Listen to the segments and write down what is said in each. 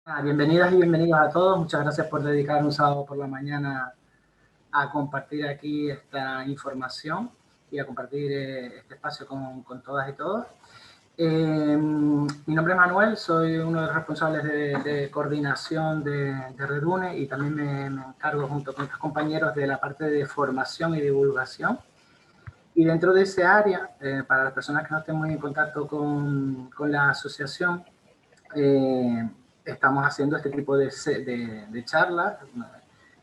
Bienvenidas y bienvenidos a todos. Muchas gracias por dedicar un sábado por la mañana a compartir aquí esta información y a compartir este espacio con todas y todos. Mi nombre es Manuel, soy uno de los responsables de coordinación de Redune y también me encargo junto con mis compañeros de la parte de formación y divulgación. Y dentro de ese área, para las personas que no estén muy en contacto con la asociación, estamos haciendo este tipo de charlas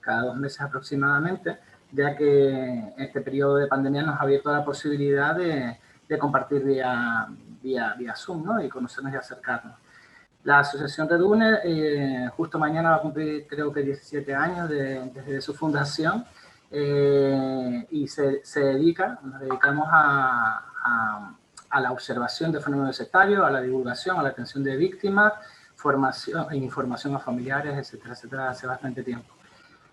cada 2 meses aproximadamente, ya que este periodo de pandemia nos ha abierto la posibilidad de compartir vía Zoom, ¿no? Y conocernos y acercarnos. La Asociación Redune justo mañana va a cumplir creo que 17 años desde su fundación y nos dedicamos a la observación de fenómenos sectarios, a la divulgación, a la atención de víctimas, formación e información a familiares, etcétera, etcétera, hace bastante tiempo.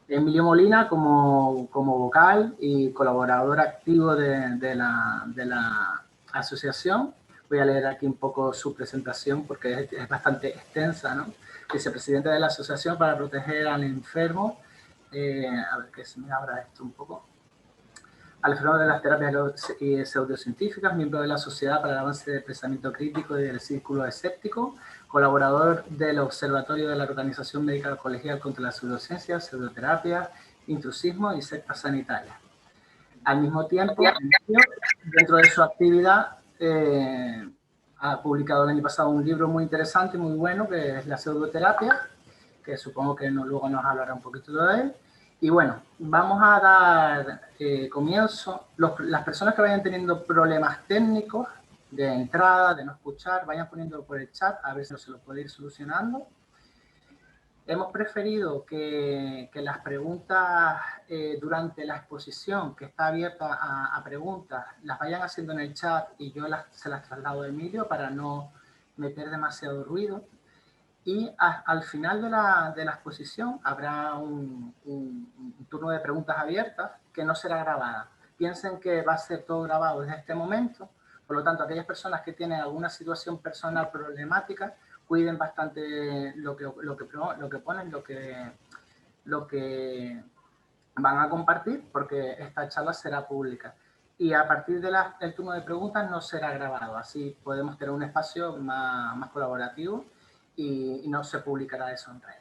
Emilio Molina como vocal y colaborador activo de la asociación. Voy a leer aquí un poco su presentación porque es bastante extensa, ¿no? Vicepresidente de la Asociación para Proteger al Enfermo. A ver que se me abra esto un poco. Al fenómeno de las terapias pseudocientíficas, miembro de la Sociedad para el Avance del Pensamiento Crítico y del Círculo Escéptico, colaborador del Observatorio de la Organización Médica Colegial contra la Pseudociencia, Pseudoterapia, Intrusismo y Sectas Sanitarias. Al mismo tiempo, dentro de su actividad, ha publicado el año pasado un libro muy interesante, muy bueno, que es La Pseudoterapia, que supongo que luego nos hablará un poquito de él. Y bueno, vamos a dar comienzo. Las personas que vayan teniendo problemas técnicos de entrada, de no escuchar, vayan poniéndolo por el chat, a ver si se lo puede ir solucionando. Hemos preferido que las preguntas durante la exposición, que está abierta a preguntas, las vayan haciendo en el chat y yo se las traslado a Emilio para no meter demasiado ruido. Y al final de la exposición habrá un turno de preguntas abiertas que no será grabada. Piensen que va a ser todo grabado desde este momento, por lo tanto, aquellas personas que tienen alguna situación personal problemática, cuiden bastante lo que ponen, lo que van a compartir, porque esta charla será pública. Y a partir del turno de preguntas no será grabado, así podemos tener un espacio más colaborativo y no se publicará eso en redes.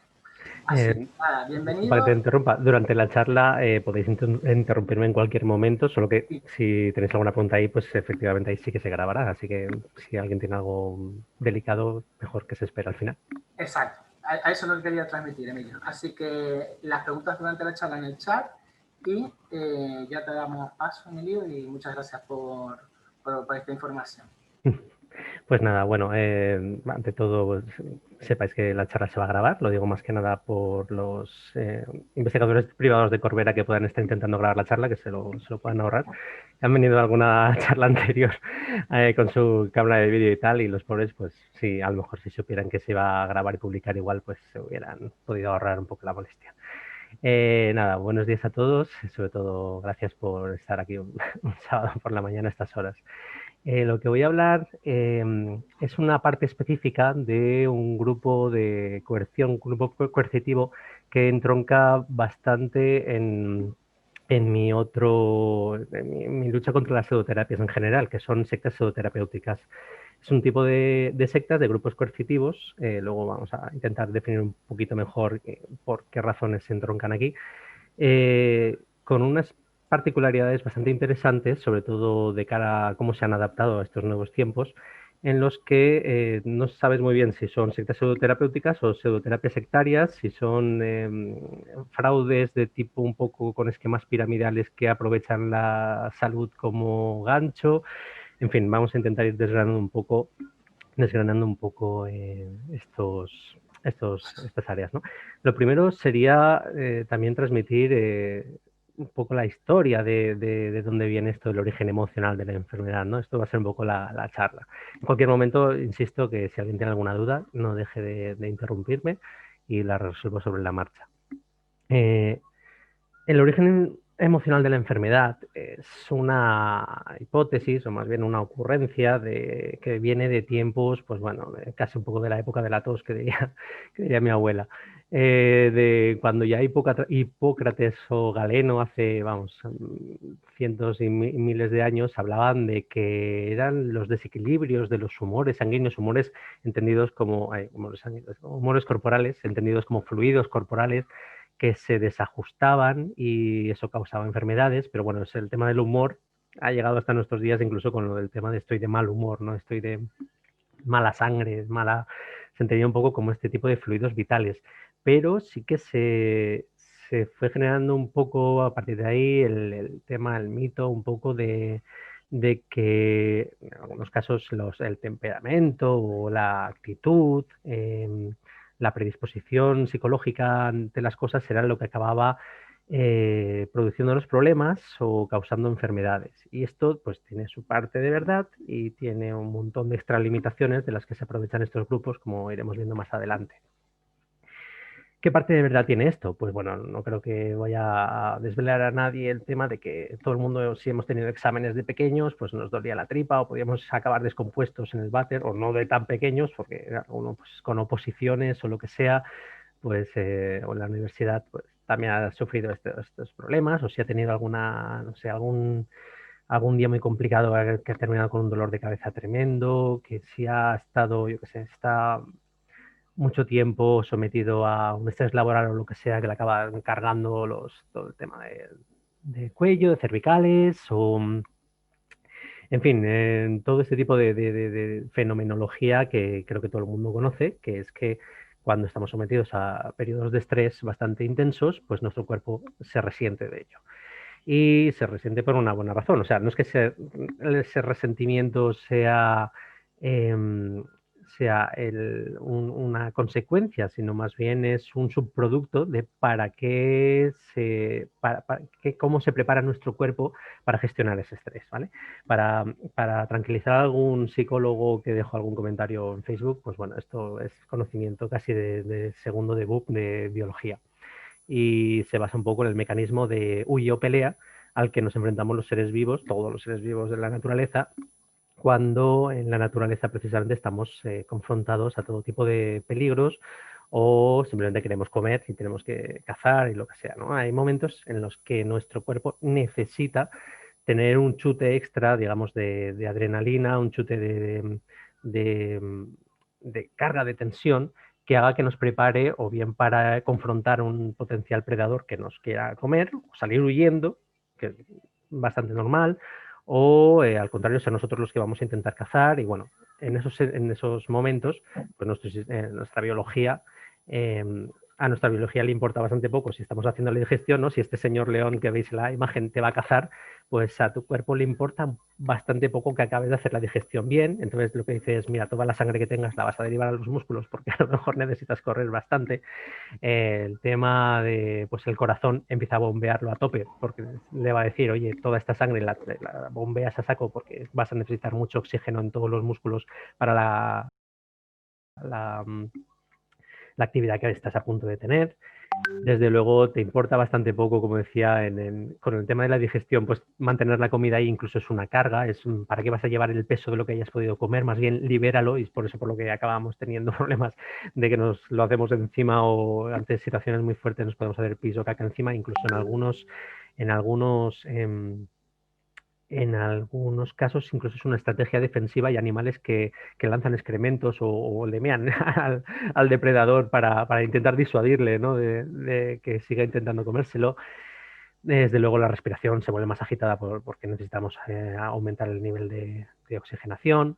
Así que nada, Para que te bienvenidos. interrumpa, durante la charla podéis interrumpirme en cualquier momento, solo que Sí, si tenéis alguna pregunta ahí, pues efectivamente ahí sí que se grabará. Así que si alguien tiene algo delicado, mejor que se espere al final. exacto, a eso es lo que quería transmitir, Emilio. Así que las preguntas durante la charla en el chat y ya te damos paso, Emilio, y muchas gracias por esta información. Pues nada, bueno, ante todo, pues, sepáis que la charla se va a grabar, lo digo más que nada por los investigadores privados de Corbera que puedan estar intentando grabar la charla, que se lo puedan ahorrar. Han venido a alguna charla anterior con su cámara de vídeo y tal, y los pobres, pues sí, a lo mejor si supieran que se iba a grabar y publicar igual, pues se hubieran podido ahorrar un poco la molestia. Nada, buenos días a todos, sobre todo gracias por estar aquí un sábado por la mañana a estas horas. Lo que voy a hablar es una parte específica de un grupo de coerción, un grupo coercitivo que entronca bastante en mi lucha contra las pseudoterapias en general, que son sectas pseudoterapéuticas. Es un tipo de sectas, de grupos coercitivos. Luego vamos a intentar definir un poquito mejor por qué razones se entroncan aquí. Con unas particularidades bastante interesantes, sobre todo de cara a cómo se han adaptado a estos nuevos tiempos, en los que no sabes muy bien si son sectas pseudoterapéuticas o pseudoterapias sectarias, si son fraudes de tipo un poco con esquemas piramidales que aprovechan la salud como gancho. En fin, vamos a intentar ir desgranando un poco estas áreas, ¿no? Lo primero sería también transmitir un poco la historia de dónde viene esto, el origen emocional de la enfermedad, ¿no? Esto va a ser un poco la charla. En cualquier momento, insisto que si alguien tiene alguna duda, no deje de interrumpirme y la resuelvo sobre la marcha. El origen emocional de la enfermedad es una hipótesis, o más bien una ocurrencia que viene de tiempos, pues bueno, casi un poco de la época de la tos, que diría mi abuela. De cuando ya Hipócrates o Galeno, hace, vamos, cientos y miles de años, hablaban de que eran los desequilibrios de los humores sanguíneos, humores entendidos como, humores corporales, entendidos como fluidos corporales, que se desajustaban y eso causaba enfermedades, pero bueno, el tema del humor ha llegado hasta nuestros días, incluso con lo del tema de estoy de mal humor, ¿no? Estoy de mala sangre, se entendía un poco como este tipo de fluidos vitales, pero sí que se fue generando un poco a partir de ahí el tema, el mito, un poco de que en algunos casos el temperamento o la actitud, la predisposición psicológica ante las cosas era lo que acababa produciendo los problemas o causando enfermedades. Y esto pues tiene su parte de verdad y tiene un montón de extralimitaciones de las que se aprovechan estos grupos, como iremos viendo más adelante. ¿Qué parte de verdad tiene esto? Pues bueno, no creo que vaya a desvelar a nadie el tema de que todo el mundo, si hemos tenido exámenes de pequeños, pues nos dolía la tripa o podíamos acabar descompuestos en el váter, o no de tan pequeños, porque uno pues, con oposiciones o lo que sea, pues o en la universidad pues también ha sufrido estos problemas, o si ha tenido alguna, no sé, algún día muy complicado que ha terminado con un dolor de cabeza tremendo, que si ha estado, yo qué sé, está mucho tiempo sometido a un estrés laboral o lo que sea que le acaba cargando todo el tema de cuello, de cervicales, o en fin, todo este tipo de fenomenología que creo que todo el mundo conoce, que es que cuando estamos sometidos a periodos de estrés bastante intensos, pues nuestro cuerpo se resiente de ello. Y se resiente por una buena razón. O sea, no es que ese resentimiento em, sea una consecuencia, sino más bien es un subproducto de cómo se prepara nuestro cuerpo para gestionar ese estrés, ¿vale? Para tranquilizar a algún psicólogo que dejó algún comentario en Facebook, pues bueno, esto es conocimiento casi de segundo de BUP de biología, y se basa un poco en el mecanismo de huye o pelea al que nos enfrentamos los seres vivos, todos los seres vivos de la naturaleza, cuando en la naturaleza precisamente estamos confrontados a todo tipo de peligros o simplemente queremos comer y tenemos que cazar y lo que sea, ¿no? Hay momentos en los que nuestro cuerpo necesita tener un chute extra, digamos, de adrenalina, un chute de, de carga de tensión que haga que nos prepare o bien para confrontar un potencial predador que nos quiera comer, o salir huyendo, que es bastante normal, o al contrario, ser nosotros los que vamos a intentar cazar. Y bueno, en esos momentos, pues nuestra biología, a nuestra biología le importa bastante poco si estamos haciendo la digestión, ¿no? Si este señor león que veis en la imagen te va a cazar, pues a tu cuerpo le importa bastante poco que acabes de hacer la digestión bien. Entonces lo que dice es, mira, toda la sangre que tengas la vas a derivar a los músculos porque a lo mejor necesitas correr bastante. El tema de, pues el corazón empieza a bombearlo a tope porque le va a decir, oye, toda esta sangre la bombeas a saco porque vas a necesitar mucho oxígeno en todos los músculos para la, la actividad que estás a punto de tener. Desde luego te importa bastante poco, como decía, con el tema de la digestión, pues mantener la comida ahí incluso es una carga, ¿para qué vas a llevar el peso de lo que hayas podido comer? Más bien libéralo, y es por eso por lo que acabamos teniendo problemas de que nos lo hacemos encima, o ante situaciones muy fuertes nos podemos hacer pis o caca encima, incluso en algunos en algunos casos incluso es una estrategia defensiva, y animales que lanzan excrementos o lemean al depredador para intentar disuadirle, ¿no? de que siga intentando comérselo. Desde luego la respiración se vuelve más agitada porque necesitamos aumentar el nivel de oxigenación.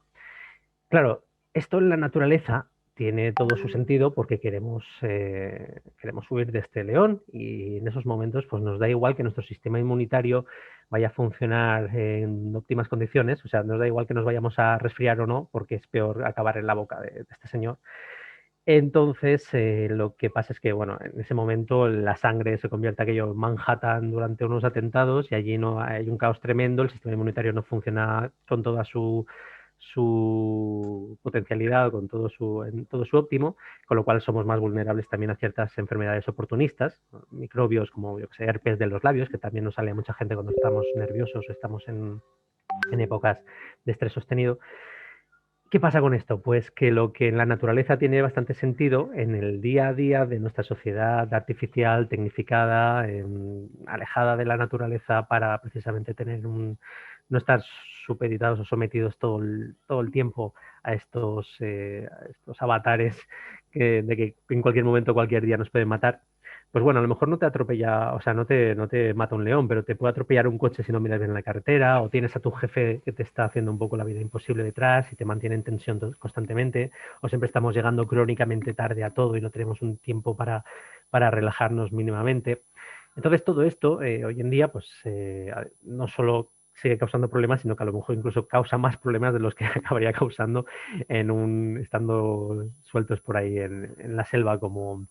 Claro, esto en la naturaleza tiene todo su sentido porque queremos huir de este león, y en esos momentos pues nos da igual que nuestro sistema inmunitario vaya a funcionar en óptimas condiciones, o sea, nos da igual que nos vayamos a resfriar o no, porque es peor acabar en la boca de este señor. Entonces, lo que pasa es que, bueno, en ese momento la sangre se convierte aquello en Manhattan durante unos atentados, y allí no hay un caos tremendo, el sistema inmunitario no funciona con toda su potencialidad, con en todo su óptimo, con lo cual somos más vulnerables también a ciertas enfermedades oportunistas, microbios como, yo que sé, herpes de los labios, que también nos sale a mucha gente cuando estamos nerviosos o estamos en épocas de estrés sostenido. ¿Qué pasa con esto? Pues que lo que en la naturaleza tiene bastante sentido, en el día a día de nuestra sociedad artificial, tecnificada, alejada de la naturaleza para precisamente no estar supeditados o sometidos todo el tiempo a estos avatares de que en cualquier momento, cualquier día nos pueden matar. Pues bueno, a lo mejor no te atropella, o sea, no te mata un león, pero te puede atropellar un coche si no miras bien la carretera, o tienes a tu jefe que te está haciendo un poco la vida imposible detrás y te mantiene en tensión constantemente, o siempre estamos llegando crónicamente tarde a todo y no tenemos un tiempo para relajarnos mínimamente. Entonces, todo esto hoy en día, pues no solo sigue causando problemas, sino que a lo mejor incluso causa más problemas de los que acabaría causando estando sueltos por ahí en la selva como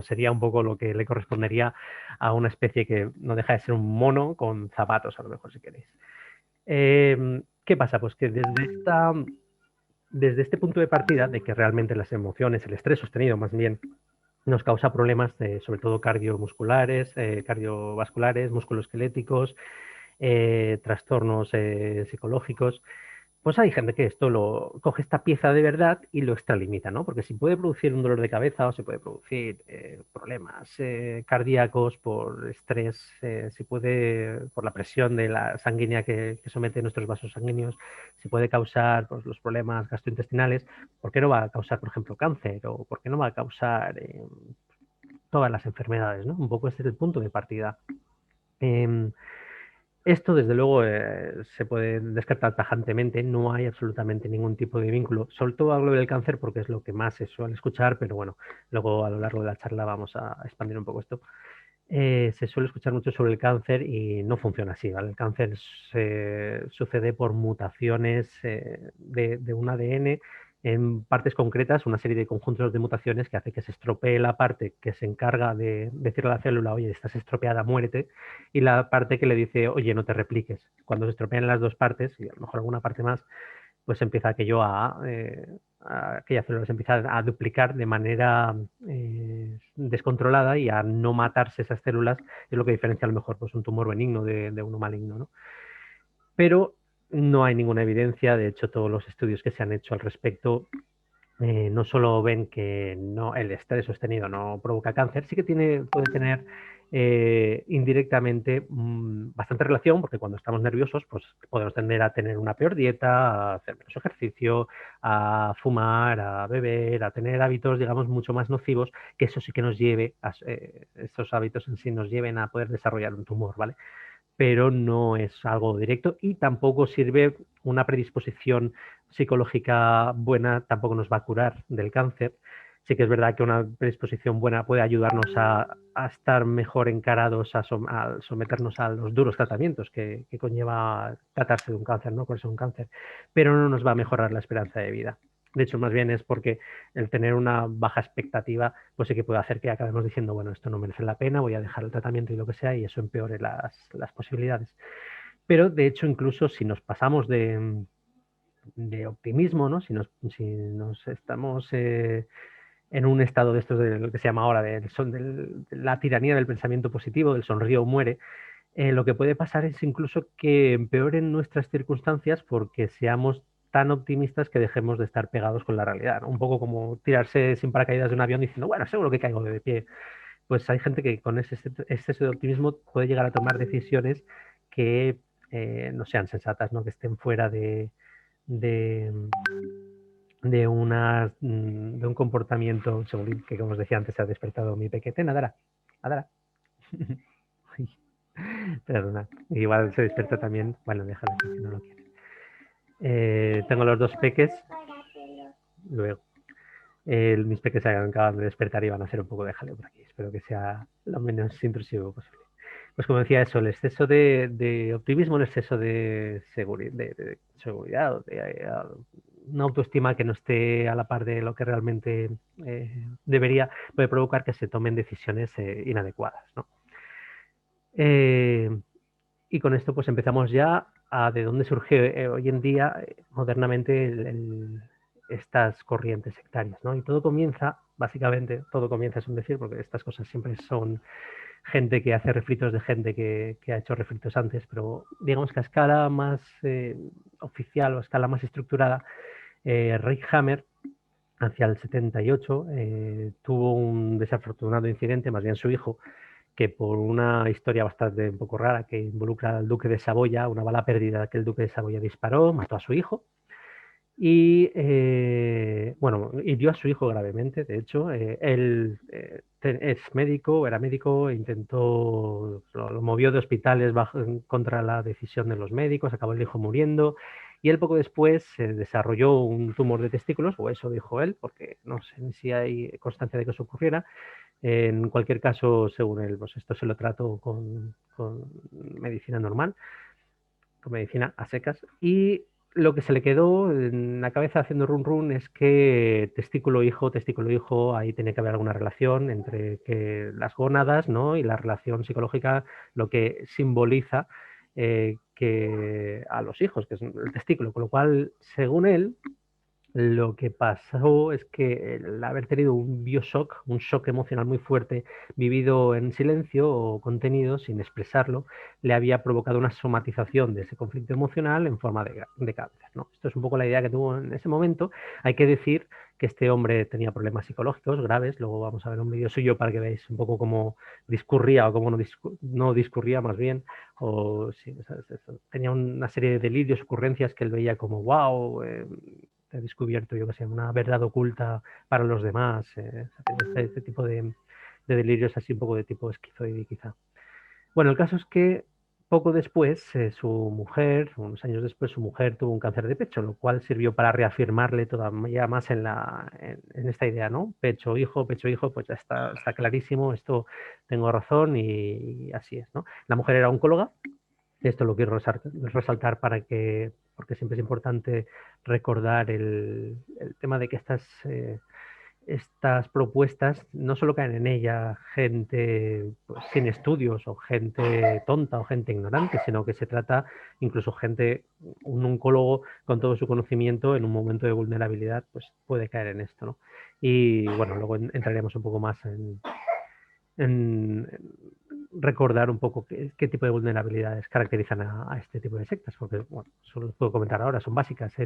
sería un poco lo que le correspondería a una especie que no deja de ser un mono con zapatos, a lo mejor si queréis. ¿Qué pasa? Pues que desde este punto de partida, de que realmente las emociones, el estrés sostenido más bien, nos causa problemas sobre todo cardiomusculares, cardiovasculares, musculoesqueléticos, trastornos psicológicos. Pues hay gente que esto lo coge esta pieza de verdad y lo extralimita, ¿no? Porque si puede producir un dolor de cabeza o se puede producir problemas cardíacos por estrés, si puede, por la presión de la sanguínea que somete nuestros vasos sanguíneos, si puede causar pues, los problemas gastrointestinales, ¿por qué no va a causar, por ejemplo, cáncer? ¿O por qué no va a causar todas las enfermedades, ¿no? Un poco este es el punto de partida. Esto, desde luego, se puede descartar tajantemente, no hay absolutamente ningún tipo de vínculo, sobre todo hablo del cáncer porque es lo que más se suele escuchar, pero bueno, luego a lo largo de la charla vamos a expandir un poco esto. Se suele escuchar mucho sobre el cáncer y no funciona así, ¿vale? El cáncer sucede por mutaciones de un ADN en partes concretas, una serie de conjuntos de mutaciones que hace que se estropee la parte que se encarga de decirle a la célula, oye, estás estropeada, muérete, y la parte que le dice, oye, no te repliques. Cuando se estropean las dos partes, y a lo mejor alguna parte más, pues empieza aquella célula se empieza a duplicar de manera descontrolada y a no matarse esas células, es lo que diferencia a lo mejor pues, un tumor benigno de uno maligno, ¿no? Pero no hay ninguna evidencia, de hecho todos los estudios que se han hecho al respecto no solo ven que el estrés sostenido no provoca cáncer, sí que puede tener indirectamente bastante relación, porque cuando estamos nerviosos pues podemos tender a tener una peor dieta, a hacer menos ejercicio, a fumar, a beber, a tener hábitos, digamos, mucho más nocivos, que eso sí que estos hábitos en sí nos lleven a poder desarrollar un tumor, ¿vale? Pero no es algo directo y tampoco sirve una predisposición psicológica buena, tampoco nos va a curar del cáncer. Sí que es verdad que una predisposición buena puede ayudarnos a estar mejor encarados, a someternos a los duros tratamientos que conlleva tratarse de un cáncer, ¿no? Por eso un cáncer, pero no nos va a mejorar la esperanza de vida. De hecho, más bien es porque el tener una baja expectativa, pues sí que puede hacer que acabemos diciendo, bueno, esto no merece la pena, voy a dejar el tratamiento y lo que sea, y eso empeore las posibilidades. Pero, de hecho, incluso si nos pasamos de optimismo, ¿no? Si nos estamos en un estado de estos de lo que se llama ahora de la tiranía del pensamiento positivo, del sonríe o muere, lo que puede pasar es incluso que empeoren nuestras circunstancias porque seamos tan optimistas que dejemos de estar pegados con la realidad, ¿no? Un poco como tirarse sin paracaídas de un avión diciendo, bueno, seguro que caigo de pie. Pues hay gente que con ese exceso de optimismo puede llegar a tomar decisiones que no sean sensatas, ¿no? Que estén fuera de, de un comportamiento, según que como os decía antes, se ha despertado mi pequeña. Adara, Adara. Perdona, igual se despierta también. Bueno, déjalo si no lo quieres. Tengo los dos peques. Luego, mis peques se acaban de despertar y van a hacer un poco de jaleo por aquí. Espero que sea lo menos intrusivo posible. Pues como decía eso, el exceso de optimismo, el exceso de seguridad, una autoestima que no esté a la par de lo que realmente debería, puede provocar que se tomen decisiones inadecuadas, ¿no? Y con esto pues empezamos ya a de dónde surge hoy en día, modernamente, estas corrientes sectarias, ¿no? Y todo comienza, básicamente, todo comienza, es un decir, porque estas cosas siempre son gente que hace refritos de gente que ha hecho refritos antes, pero digamos que a escala más oficial o a escala más estructurada, Rick Hammer, hacia el 78, tuvo un desafortunado incidente, más bien su hijo, que por una historia bastante un poco rara que involucra al duque de Saboya, una bala perdida que el duque de Saboya disparó, mató a su hijo y, bueno, hirió a su hijo gravemente. De hecho, él es médico, era médico, intentó, lo movió de hospitales contra la decisión de los médicos, acabó el hijo muriendo. Y él poco después desarrolló un tumor de testículos, o eso dijo él, porque no sé si hay constancia de que eso ocurriera. En cualquier caso, según él, pues esto se lo trató con medicina normal, con medicina a secas, y lo que se le quedó en la cabeza haciendo run run es que testículo hijo, ahí tiene que haber alguna relación entre que las gónadas, ¿no? Y la relación psicológica, lo que simboliza que a los hijos, que es el testículo, con lo cual, según él, lo que pasó es que el haber tenido un bioshock, un shock emocional muy fuerte, vivido en silencio o contenido sin expresarlo, le había provocado una somatización de ese conflicto emocional en forma de cáncer, ¿no? Esto es un poco la idea que tuvo en ese momento. Hay que decir que este hombre tenía problemas psicológicos graves. Luego vamos a ver un vídeo suyo para que veáis un poco cómo discurría o cómo no discurría más bien. O sí, tenía una serie de delirios, ocurrencias que él veía como wow. He descubierto, yo que sé, una verdad oculta para los demás, este tipo de delirios así un poco de tipo esquizoide quizá. Bueno, el caso es que poco después, su mujer, unos años después, su mujer tuvo un cáncer de pecho, lo cual sirvió para reafirmarle todavía más en esta idea, ¿no? Pecho, hijo, pues ya está clarísimo, esto tengo razón y así es, ¿no? La mujer era oncóloga. Esto lo quiero resaltar porque siempre es importante recordar el tema de que estas propuestas no solo caen en ella gente pues, sin estudios o gente tonta o gente ignorante, sino que se trata incluso un oncólogo con todo su conocimiento en un momento de vulnerabilidad, pues puede caer en esto, ¿no? Y bueno, luego entraremos un poco más en recordar un poco qué tipo de vulnerabilidades caracterizan a este tipo de sectas, porque bueno, solo os puedo comentar ahora, son básicas. Si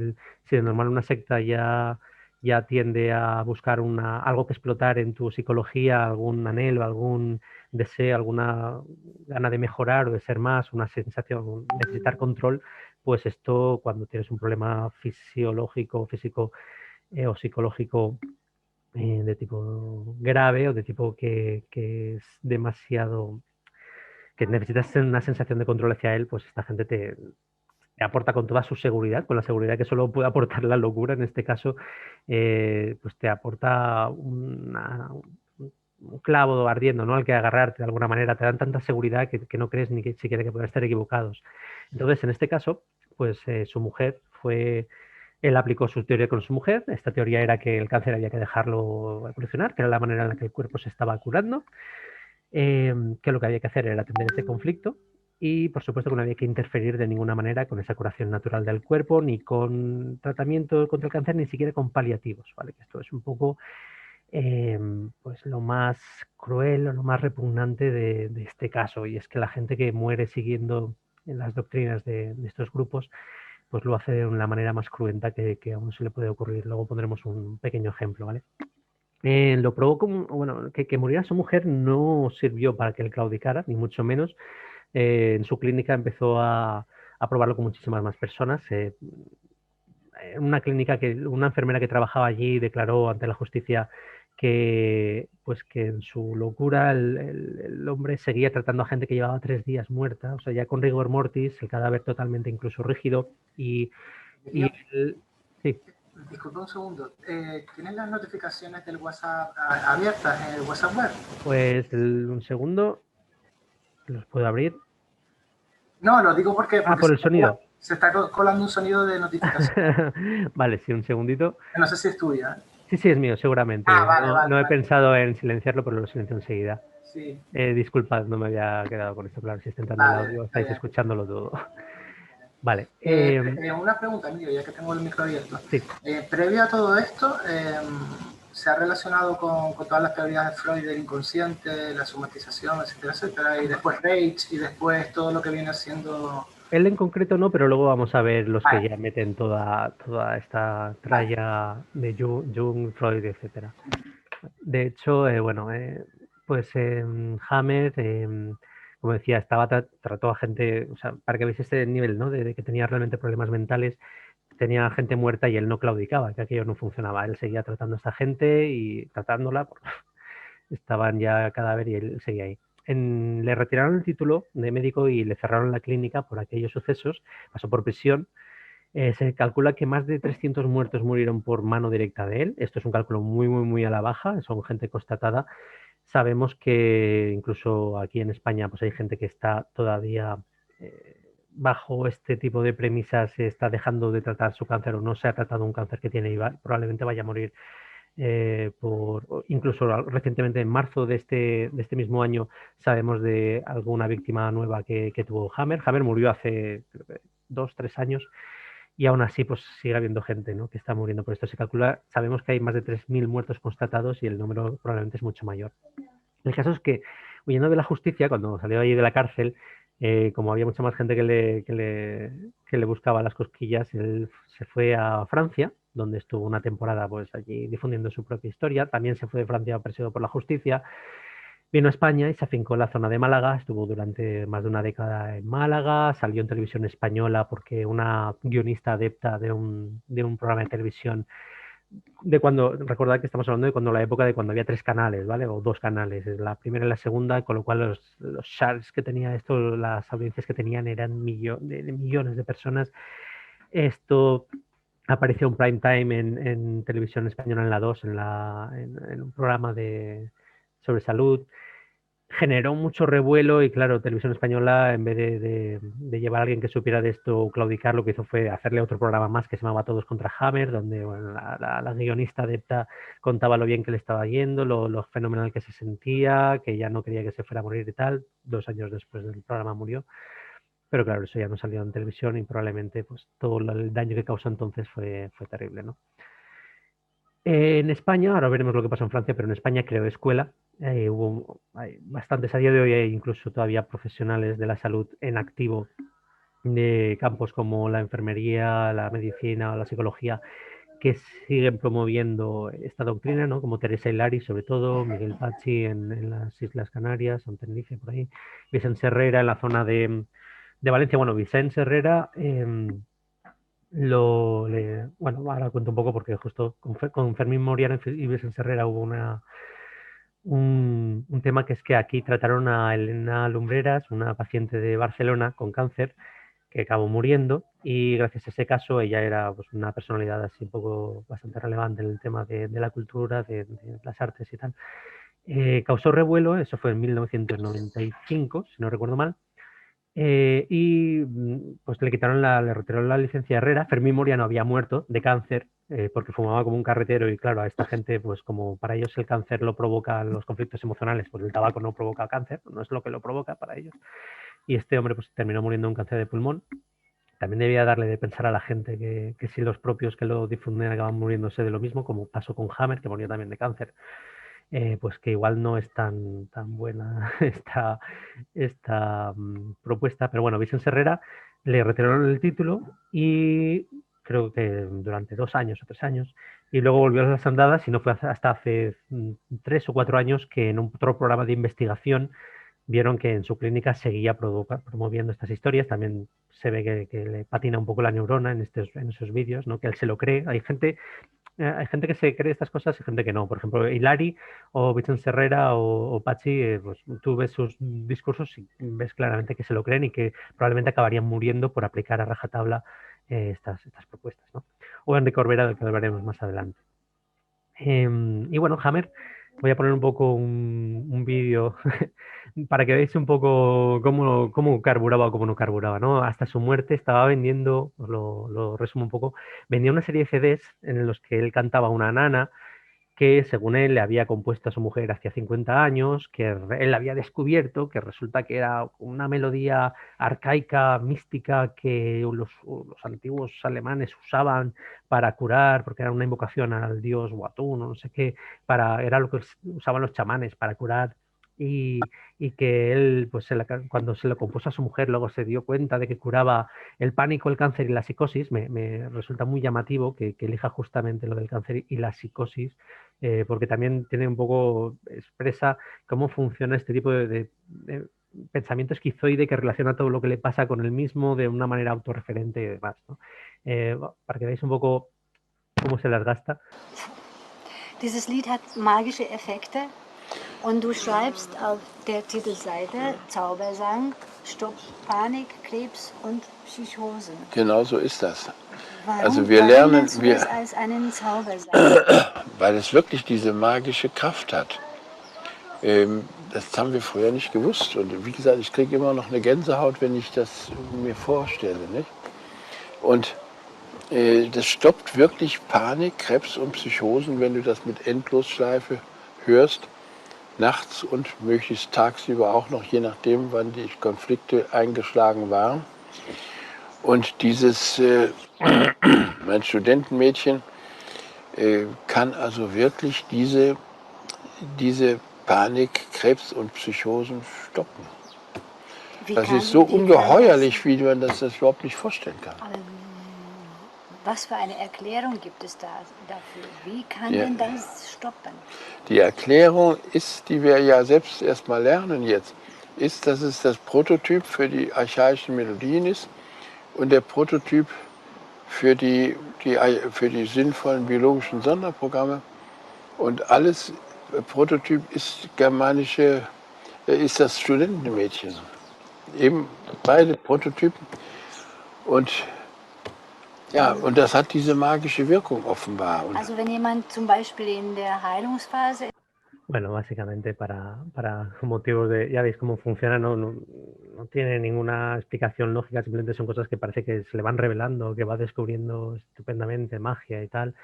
de normal una secta ya tiende a buscar algo que explotar en tu psicología, algún anhelo, algún deseo, alguna gana de mejorar o de ser más, una sensación, necesitar control, pues esto cuando tienes un problema fisiológico, físico o psicológico de tipo grave o de tipo que es demasiado, que necesitas una sensación de control hacia él, pues esta gente te aporta con toda su seguridad, con la seguridad que solo puede aportar la locura, en este caso, pues te aporta un clavo ardiendo, ¿no? Al que agarrarte de alguna manera, te dan tanta seguridad que no crees ni que siquiera que puedan estar equivocados. Entonces, en este caso, pues su mujer él aplicó su teoría con su mujer. Esta teoría era que el cáncer había que dejarlo evolucionar, que era la manera en la que el cuerpo se estaba curando, que lo que había que hacer era atender ese conflicto y, por supuesto, que no había que interferir de ninguna manera con esa curación natural del cuerpo, ni con tratamiento contra el cáncer, ni siquiera con paliativos, ¿vale? Que esto es un poco pues lo más cruel o lo más repugnante de este caso, y es que la gente que muere siguiendo las doctrinas de estos grupos pues lo hace de una manera más cruenta que a uno se le puede ocurrir. Luego pondremos un pequeño ejemplo, ¿vale? Lo probó como, bueno, que muriera su mujer no sirvió para que él claudicara, ni mucho menos. En su clínica empezó a probarlo con muchísimas más personas. Una enfermera que trabajaba allí declaró ante la justicia pues que en su locura el hombre seguía tratando a gente que llevaba 3 días muerta, o sea, ya con rigor mortis, el cadáver totalmente incluso rígido y sí. Disculpa un segundo. ¿Tienes las notificaciones del WhatsApp abiertas en el WhatsApp web? Pues un segundo, los puedo abrir. No, lo digo porque Por el sonido. se está colando un sonido de notificación. Vale, sí, un segundito. No sé si es tuya. Sí, sí, es mío, seguramente. Ah, vale, vale, No he vale. pensado en silenciarlo, pero lo silencio enseguida. Sí, Disculpad, no me había quedado con esto claro. Si está entrando el vale, audio, está estáis bien. escuchándolo todo. Vale. Una pregunta, Emilio, ya que tengo el micro abierto. Sí. Previo a todo esto, se ha relacionado con todas las teorías de Freud del inconsciente, la somatización, etcétera, etcétera, y después Reich, y después todo lo que viene haciendo... Él en concreto no, pero luego vamos a ver los que Vale, ya meten toda esta vale. tralla de Jung, Freud, etcétera. De hecho, pues Hammer, como decía, trató a gente, o sea, para que veáis ese nivel, ¿no? De que tenía realmente problemas mentales, tenía gente muerta y él no claudicaba, que aquello no funcionaba. Él seguía tratando a esta gente y tratándola, estaban ya cadáver y él seguía ahí. Le retiraron el título de médico y le cerraron la clínica por aquellos sucesos, pasó por prisión. Se calcula que más de 300 muertos murieron por mano directa de él. Esto es un cálculo muy, muy, muy a la baja, son gente constatada. Sabemos que incluso aquí en España pues hay gente que está todavía bajo este tipo de premisas, se está dejando de tratar su cáncer o no se ha tratado un cáncer que tiene y probablemente vaya a morir incluso recientemente en marzo de este mismo año sabemos de alguna víctima nueva que tuvo Hammer. Hammer murió hace 2, 3 años y aún así pues sigue habiendo gente, ¿no?, que está muriendo por esto. Se calcula, sabemos que hay más de 3.000 muertos constatados y el número probablemente es mucho mayor. El caso es que, huyendo de la justicia, cuando salió allí de la cárcel, como había mucha más gente que le buscaba las cosquillas, él se fue a Francia, donde estuvo una temporada pues allí difundiendo su propia historia. También se fue de Francia perseguido por la justicia. Vino a España y se afincó en la zona de Málaga, estuvo durante más de una década en Málaga, salió en televisión española porque una guionista adepta de un programa de televisión de cuando, recordad que estamos hablando de cuando la época de cuando había 3 canales, ¿vale? O 2 canales, la primera y la segunda, con lo cual los shares que tenía esto, las audiencias que tenían eran de millones de personas. Esto apareció en prime time en televisión española en la 2 en un programa sobre salud. Generó mucho revuelo y claro, Televisión Española, en vez de llevar a alguien que supiera de esto o claudicar, lo que hizo fue hacerle otro programa más que se llamaba Todos contra Hammer, donde bueno, la guionista adepta contaba lo bien que le estaba yendo, lo fenomenal que se sentía, que ya no quería que se fuera a morir y tal. 2 años después del programa murió. Pero claro, eso ya no salió en televisión y probablemente pues, todo el daño que causó entonces fue terrible, ¿no? En España, ahora veremos lo que pasó en Francia, pero en España creó escuela. Hay bastantes a día de hoy, hay incluso todavía profesionales de la salud en activo de campos como la enfermería, la medicina o la psicología que siguen promoviendo esta doctrina, ¿no? Como Teresa Hilari, sobre todo, Miguel Pachi en las Islas Canarias, San Tenerife, por ahí, Vicente Herrera en la zona de Valencia. Bueno, Vicente Herrera bueno, ahora cuento un poco porque justo con Fermín Moriano y Vicente Herrera hubo un tema que es que aquí trataron a Elena Lumbreras, una paciente de Barcelona con cáncer, que acabó muriendo y gracias a ese caso ella era pues, una personalidad así un poco bastante relevante en el tema de la cultura, de las artes y tal. Causó revuelo, eso fue en 1995, si no recuerdo mal, pues le retiraron la licencia a Herrera. Fermín Moriano había muerto de cáncer porque fumaba como un carretero y claro, a esta gente, pues como para ellos el cáncer lo provocan los conflictos emocionales, pues el tabaco no provoca cáncer, no es lo que lo provoca para ellos. Y este hombre pues terminó muriendo de un cáncer de pulmón. También debía darle de pensar a la gente que si los propios que lo difunden acaban muriéndose de lo mismo, como pasó con Hammer, que murió también de cáncer. Pues que igual no es tan buena esta propuesta. Pero bueno, Vicente Herrera le retiraron el título y creo que durante 2 años o 3 años, y luego volvió a las andadas y no fue hasta hace 3 o 4 años que en otro programa de investigación vieron que en su clínica seguía promoviendo estas historias. También se ve que le patina un poco la neurona en esos vídeos, ¿no? Que él se lo cree. Hay gente que se cree estas cosas y gente que no. Por ejemplo, Hilari o Vicente Herrera o Pachi, pues tú ves sus discursos y ves claramente que se lo creen y que probablemente acabarían muriendo por aplicar a rajatabla estas propuestas, ¿no? O Enrique Corbera, del que hablaremos más adelante. Y bueno, Hammer, voy a poner un poco un vídeo para que veáis un poco cómo carburaba o cómo no carburaba, ¿no? Hasta su muerte estaba vendiendo, os lo resumo un poco, vendía una serie de CDs en los que él cantaba una nana que según él le había compuesto a su mujer hacía 50 años, que él había descubierto que resulta que era una melodía arcaica, mística, que los antiguos alemanes usaban para curar, porque era una invocación al dios Watun, no sé qué, era lo que usaban los chamanes para curar. Y que él, pues cuando se lo compuso a su mujer, luego se dio cuenta de que curaba el pánico, el cáncer y la psicosis. Me resulta muy llamativo que elija justamente lo del cáncer y la psicosis, porque también tiene un poco, expresa cómo funciona este tipo de pensamiento esquizoide que relaciona todo lo que le pasa con él mismo de una manera autorreferente y demás, ¿no? Para que veáis un poco cómo se las gasta. Dieses Lied hat magische Effekte und du schreibst auf der Titelseite Zaubersang, Stopp, Panik, Krebs und Psychosen. Genau so ist das. Warum, also wir lernen, nennst du es als einen Zaubersang? Weil es wirklich diese magische Kraft hat. Das haben wir früher nicht gewusst. Und wie gesagt, ich kriege immer noch eine Gänsehaut, wenn ich das mir vorstelle. Nicht? Und das stoppt wirklich Panik, Krebs und Psychosen, wenn du das mit Endlosschleife hörst, nachts und möglichst tagsüber auch noch, je nachdem, wann die Konflikte eingeschlagen waren. Und dieses, mein Studentenmädchen kann also wirklich diese Panik, Krebs und Psychosen stoppen. Das ist so ungeheuerlich, wie man das überhaupt nicht vorstellen kann. Aber was für eine Erklärung gibt es dafür? Wie kann denn das stoppen? Die Erklärung ist, die wir ja selbst erstmal lernen jetzt, ist, dass es das Prototyp für die archaischen Melodien ist und der Prototyp für die sinnvollen biologischen Sonderprogramme. Und alles Prototyp ist ist das Studentenmädchen. Eben beide Prototypen. Und ja, und das hat diese magische Wirkung offenbar. Also wenn jemand zum Beispiel in der Heilungsphase... Bueno, básicamente para motivos de... Ya veis cómo funciona, no tiene ninguna explicación lógica, simplemente son cosas que parece que se le van revelando, que va descubriendo estupendamente magia y tal.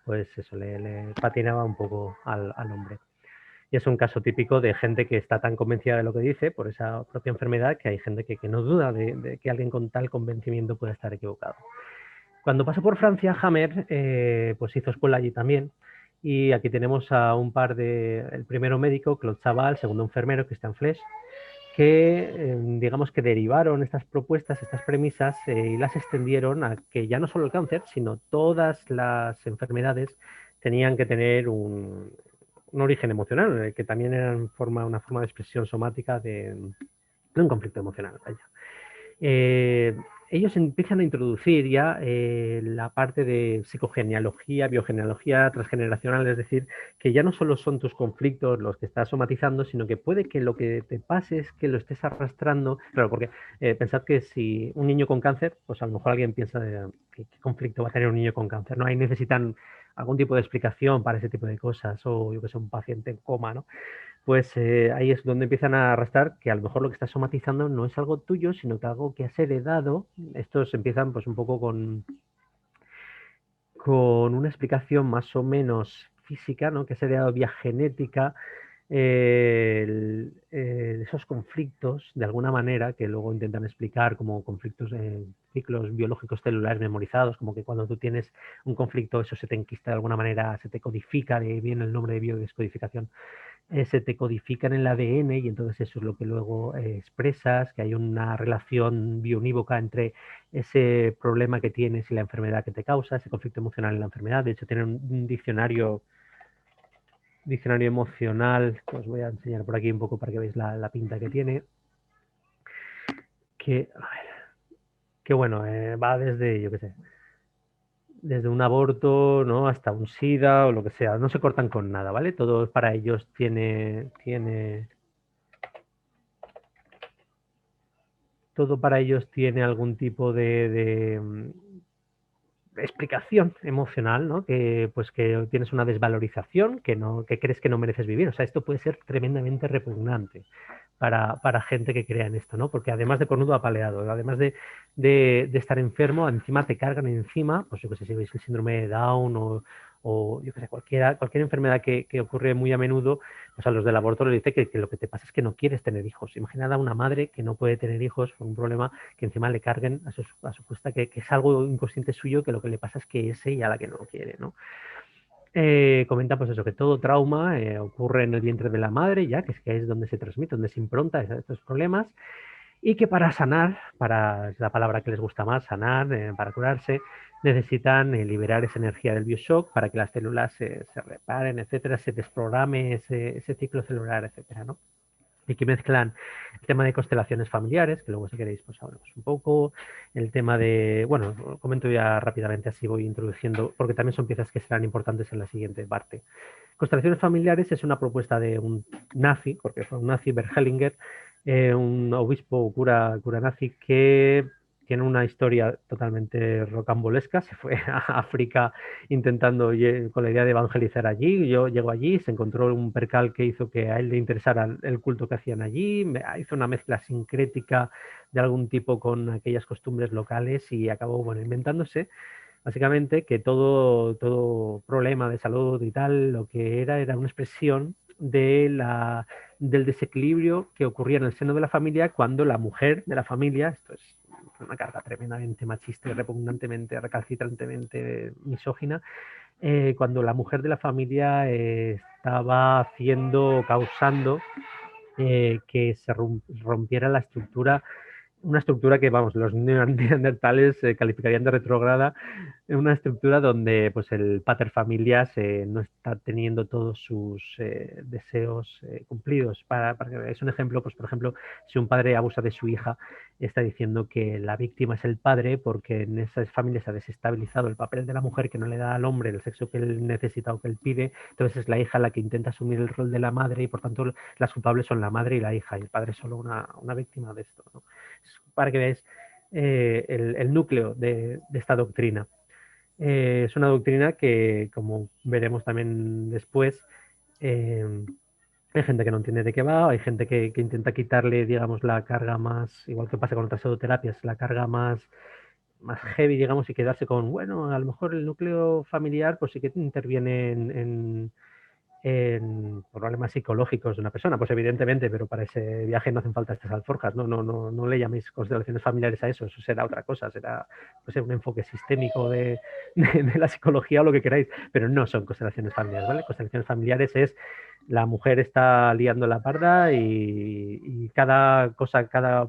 Pues eso, le patinaba un poco al hombre. Y es un caso típico de gente que está tan convencida de lo que dice por esa propia enfermedad que hay gente que no duda de que alguien con tal convencimiento pueda estar equivocado. Cuando pasó por Francia, Hammer pues hizo escuela allí también. Y aquí tenemos a un par el primero médico, Claude Chaval, el segundo enfermero, Christian Flesch, que digamos que derivaron estas propuestas, estas premisas y las extendieron a que ya no solo el cáncer, sino todas las enfermedades tenían que tener un origen emocional, que también era una forma de expresión somática de un conflicto emocional. Vaya. Ellos empiezan a introducir ya la parte de psicogenealogía, biogenealogía transgeneracional, es decir, que ya no solo son tus conflictos los que estás somatizando, sino que puede que lo que te pase es que lo estés arrastrando. Claro, porque pensad que si un niño con cáncer, pues a lo mejor alguien piensa ¿qué conflicto va a tener un niño con cáncer? ¿No? Ahí necesitan algún tipo de explicación para ese tipo de cosas, o yo que sé, un paciente en coma, ¿no? Pues ahí es donde empiezan a arrastrar que a lo mejor lo que estás somatizando no es algo tuyo, sino que algo que has heredado. Estos empiezan pues un poco con una explicación más o menos física, ¿no? Que has heredado vía genética, esos conflictos de alguna manera que luego intentan explicar como conflictos de ciclos biológicos celulares memorizados, como que cuando tú tienes un conflicto eso se te enquista de alguna manera, se te codifica, de ahí viene el nombre de biodescodificación. Se te codifica en el ADN y entonces eso es lo que luego expresas, que hay una relación biounívoca entre ese problema que tienes y la enfermedad que te causa, ese conflicto emocional y la enfermedad. De hecho, tienen un diccionario emocional, que os voy a enseñar por aquí un poco para que veáis la pinta que tiene. Que bueno, va desde, yo qué sé, desde un aborto, ¿no? Hasta un SIDA o lo que sea. No se cortan con nada, ¿vale? Todo para ellos todo para ellos tiene algún tipo de explicación emocional, ¿no? Que tienes una desvalorización, que crees que no mereces vivir. O sea, esto puede ser tremendamente repugnante para gente que crea en esto, ¿no? Porque además de cornudo apaleado, además de estar enfermo, encima te cargan encima, pues yo que sé, si veis el síndrome de Down o yo qué sé, cualquier enfermedad que ocurre muy a menudo, pues a los del aborto les dice que lo que te pasa es que no quieres tener hijos. Imaginad a una madre que no puede tener hijos por un problema que encima le carguen a su cuesta, que es algo inconsciente suyo, que lo que le pasa es que es ella la que no lo quiere, ¿no? Comenta pues eso, que todo trauma ocurre en el vientre de la madre, ya que es donde se transmite, donde se impronta estos problemas, y que para sanar, es la palabra que les gusta más, sanar, para curarse, necesitan liberar esa energía del bioshock para que las células se reparen, etcétera, se desprograme ese ciclo celular, etcétera, ¿no? Y que mezclan el tema de constelaciones familiares, que luego si queréis pues hablamos un poco, el tema de, bueno, lo comento ya rápidamente, así voy introduciendo, porque también son piezas que serán importantes en la siguiente parte. Constelaciones familiares es una propuesta de un nazi, porque fue un nazi, Bert Hellinger, un obispo cura nazi que tiene una historia totalmente rocambolesca. Se fue a África intentando con la idea de evangelizar allí. Yo llego allí, se encontró un percal que hizo que a él le interesara el culto que hacían allí, hizo una mezcla sincrética de algún tipo con aquellas costumbres locales y acabó, bueno, inventándose básicamente que todo problema de salud y tal, lo que era una expresión del desequilibrio que ocurría en el seno de la familia cuando la mujer de la familia, esto es una carga tremendamente machista y repugnantemente, recalcitrantemente misógina, cuando la mujer de la familia estaba causando que se rompiera la estructura, una estructura que, vamos, los neandertales calificarían de retrógrada, una estructura donde pues el pater familias no está teniendo todos sus deseos cumplidos. Para que veáis un ejemplo, pues por ejemplo, si un padre abusa de su hija, está diciendo que la víctima es el padre porque en esas familias se ha desestabilizado el papel de la mujer, que no le da al hombre el sexo que él necesita o que él pide, entonces es la hija la que intenta asumir el rol de la madre y por tanto las culpables son la madre y la hija, y el padre es solo una víctima de esto, ¿no? Para que veáis el núcleo de esta doctrina. Es una doctrina que, como veremos también después, hay gente que no entiende de qué va, hay gente que intenta quitarle, digamos, la carga más, igual que pasa con otras pseudoterapias, la carga más heavy, digamos, y quedarse con, bueno, a lo mejor el núcleo familiar pues sí que interviene en problemas psicológicos de una persona, pues evidentemente, pero para ese viaje no hacen falta estas alforjas, no le llaméis constelaciones familiares a eso será otra cosa, será pues, un enfoque sistémico de la psicología o lo que queráis, pero no son constelaciones familiares, ¿vale? Constelaciones familiares es la mujer está liando la parda y cada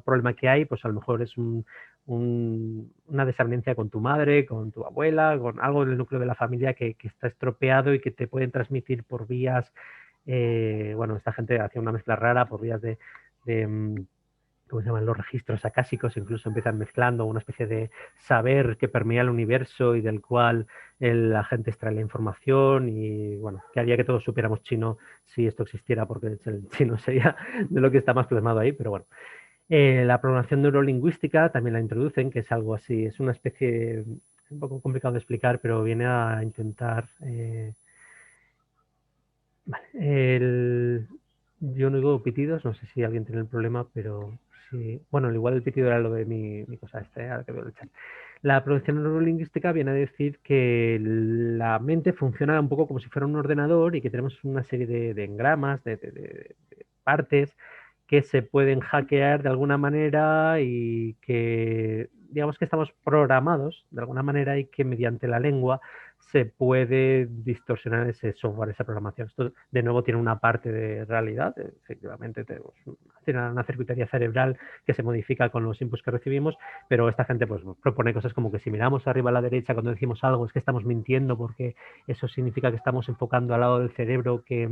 problema que hay, pues a lo mejor es una desavenencia con tu madre, con tu abuela, con algo del núcleo de la familia que está estropeado y que te pueden transmitir por vías, bueno, esta gente hacía una mezcla rara por vías de ¿cómo se llaman? Los registros acásicos, incluso empiezan mezclando una especie de saber que permea el universo y del cual la gente extrae la información y, bueno, que haría que todos supiéramos chino si esto existiera, porque el chino sería de lo que está más plasmado ahí, pero bueno. La programación neurolingüística también la introducen, que es algo así, es una especie, un poco complicado de explicar, pero viene a intentar... vale, yo no oigo pitidos, no sé si alguien tiene el problema, pero sí. Bueno, igual el pitido era lo de mi cosa ahora que veo el chat. La programación neurolingüística viene a decir que la mente funciona un poco como si fuera un ordenador y que tenemos una serie de engramas, de partes que se pueden hackear de alguna manera y que digamos que estamos programados de alguna manera y que mediante la lengua se puede distorsionar ese software, esa programación. Esto de nuevo tiene una parte de realidad, efectivamente tenemos una circuitería cerebral que se modifica con los inputs que recibimos, pero esta gente pues propone cosas como que si miramos arriba a la derecha cuando decimos algo es que estamos mintiendo porque eso significa que estamos enfocando al lado del cerebro que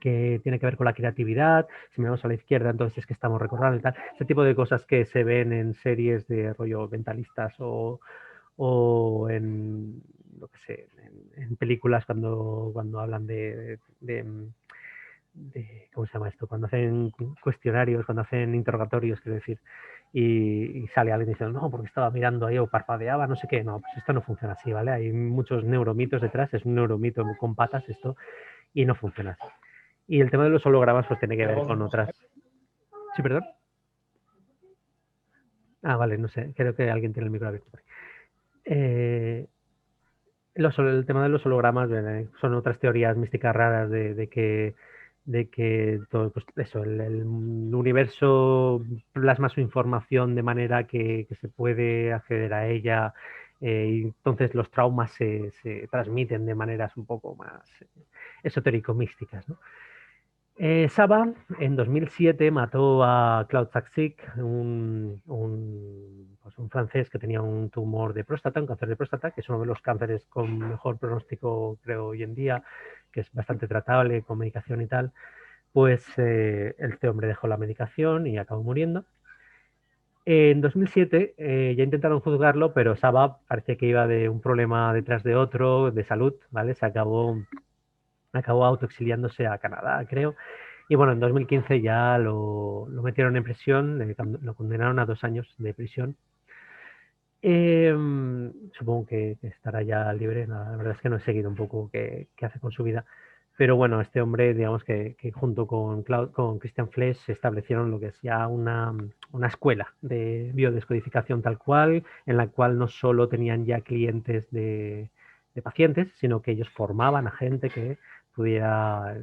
tiene que ver con la creatividad, si miramos a la izquierda entonces es que estamos recordando y tal, ese tipo de cosas que se ven en series de rollo mentalistas o en, lo que sé, en películas cuando hablan de ¿cómo se llama esto? Cuando hacen cuestionarios, cuando hacen interrogatorios, quiero decir, y sale alguien diciendo, no, porque estaba mirando ahí o parpadeaba, no sé qué, no, pues esto no funciona así, ¿vale? Hay muchos neuromitos detrás, es un neuromito con patas esto, y no funciona así. Y el tema de los hologramas pues tiene que ver con otras... ¿Sí, perdón? Ah, vale, no sé, creo que alguien tiene el micro abierto. El tema de los hologramas son otras teorías místicas raras de que todo, pues eso, el universo plasma su información de manera que se puede acceder a ella, y entonces los traumas se transmiten de maneras un poco más esotérico-místicas, ¿no? Saba en 2007 mató a Claude Saxic, pues un francés que tenía un tumor de próstata, un cáncer de próstata, que es uno de los cánceres con mejor pronóstico, creo, hoy en día, que es bastante tratable con medicación y tal. Pues este hombre dejó la medicación y acabó muriendo. En 2007 ya intentaron juzgarlo, pero Saba parece que iba de un problema detrás de otro, de salud, ¿vale? Acabó autoexiliándose a Canadá, creo. Y bueno, en 2015 ya lo metieron en prisión, lo condenaron a 2 años de prisión. Supongo que estará ya libre. La verdad es que no he seguido un poco qué hace con su vida. Pero bueno, este hombre, digamos que junto con Christian Flesch establecieron lo que es ya una escuela de biodescodificación tal cual, en la cual no solo tenían ya clientes de pacientes, sino que ellos formaban a gente que pudiera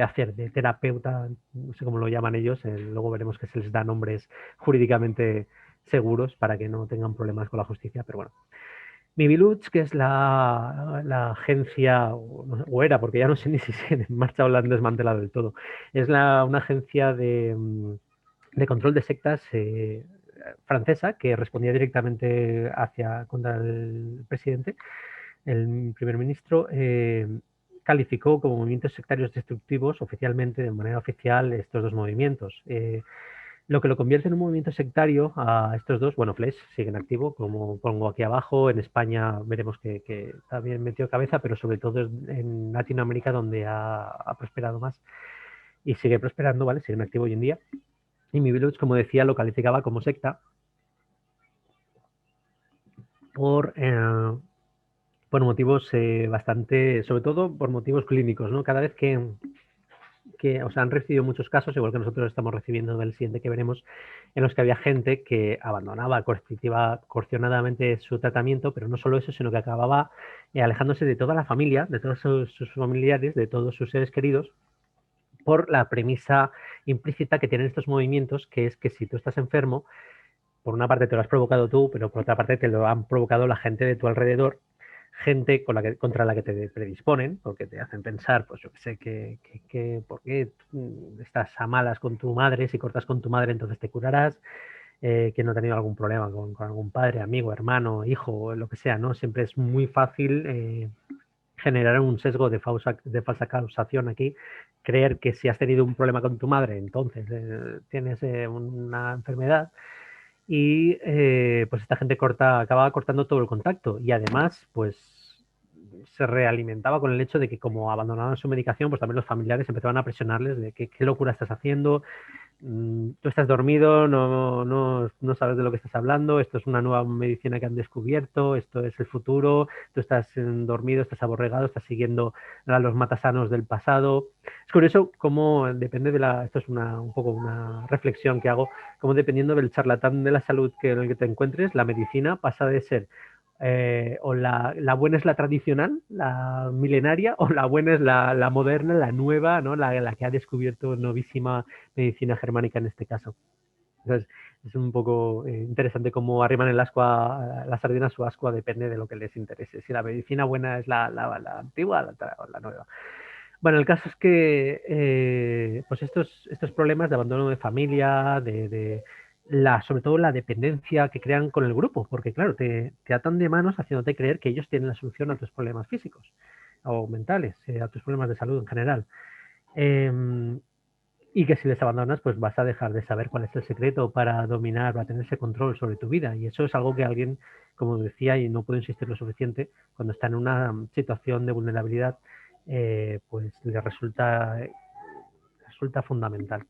hacer de terapeuta, no sé cómo lo llaman ellos, luego veremos que se les da nombres jurídicamente seguros para que no tengan problemas con la justicia, pero bueno. Miviludes, que es la agencia, o era, porque ya no sé ni si se en marcha o la han desmantelado del todo, es una agencia de control de sectas francesa que respondía directamente contra el presidente, el primer ministro. Calificó como movimientos sectarios destructivos oficialmente, de manera oficial, estos dos movimientos. Lo que lo convierte en un movimiento sectario a estos dos, bueno, Flesch sigue en activo, como pongo aquí abajo. En España veremos que también metió cabeza, pero sobre todo en Latinoamérica, donde ha prosperado más y sigue prosperando, ¿vale? Sigue en activo hoy en día. Y Miviludes, como decía, lo calificaba como secta por motivos bastante, sobre todo por motivos clínicos, ¿no? Cada vez que o sea, han recibido muchos casos, igual que nosotros estamos recibiendo del siguiente que veremos, en los que había gente que abandonaba coercionadamente su tratamiento, pero no solo eso, sino que acababa alejándose de toda la familia, de todos sus familiares, de todos sus seres queridos, por la premisa implícita que tienen estos movimientos, que es que si tú estás enfermo, por una parte te lo has provocado tú, pero por otra parte te lo han provocado la gente de tu alrededor, gente contra la que te predisponen, porque te hacen pensar, pues yo que sé, ¿por qué estás a malas con tu madre? Si cortas con tu madre, entonces te curarás. Que no ha tenido algún problema con algún padre, amigo, hermano, hijo, lo que sea, ¿no? Siempre es muy fácil generar un sesgo de falsa causación aquí, creer que si has tenido un problema con tu madre, entonces tienes una enfermedad. Y pues esta gente acababa cortando todo el contacto, y además pues se realimentaba con el hecho de que como abandonaban su medicación, pues también los familiares empezaban a presionarles de qué locura estás haciendo, tú estás dormido, no sabes de lo que estás hablando, esto es una nueva medicina que han descubierto, esto es el futuro, tú estás dormido, estás aborregado, estás siguiendo a los matasanos del pasado. Es curioso cómo depende esto es un poco una reflexión que hago, cómo dependiendo del charlatán de la salud en el que te encuentres, la medicina pasa de ser o la buena es la tradicional, la milenaria, o la buena es la moderna, la nueva, ¿no? La que ha descubierto novísima medicina germánica en este caso. Entonces, es un poco interesante cómo arriman el ascua, la sardina a su ascua, depende de lo que les interese. Si la medicina buena es la antigua o la nueva. Bueno, el caso es que pues estos problemas de abandono de familia, sobre todo la dependencia que crean con el grupo, porque claro, te atan de manos haciéndote creer que ellos tienen la solución a tus problemas físicos o mentales, a tus problemas de salud en general. Y que si les abandonas, pues vas a dejar de saber cuál es el secreto para dominar, para tener ese control sobre tu vida. Y eso es algo que alguien, como decía, y no puedo insistir lo suficiente, cuando está en una situación de vulnerabilidad, pues le resulta fundamental.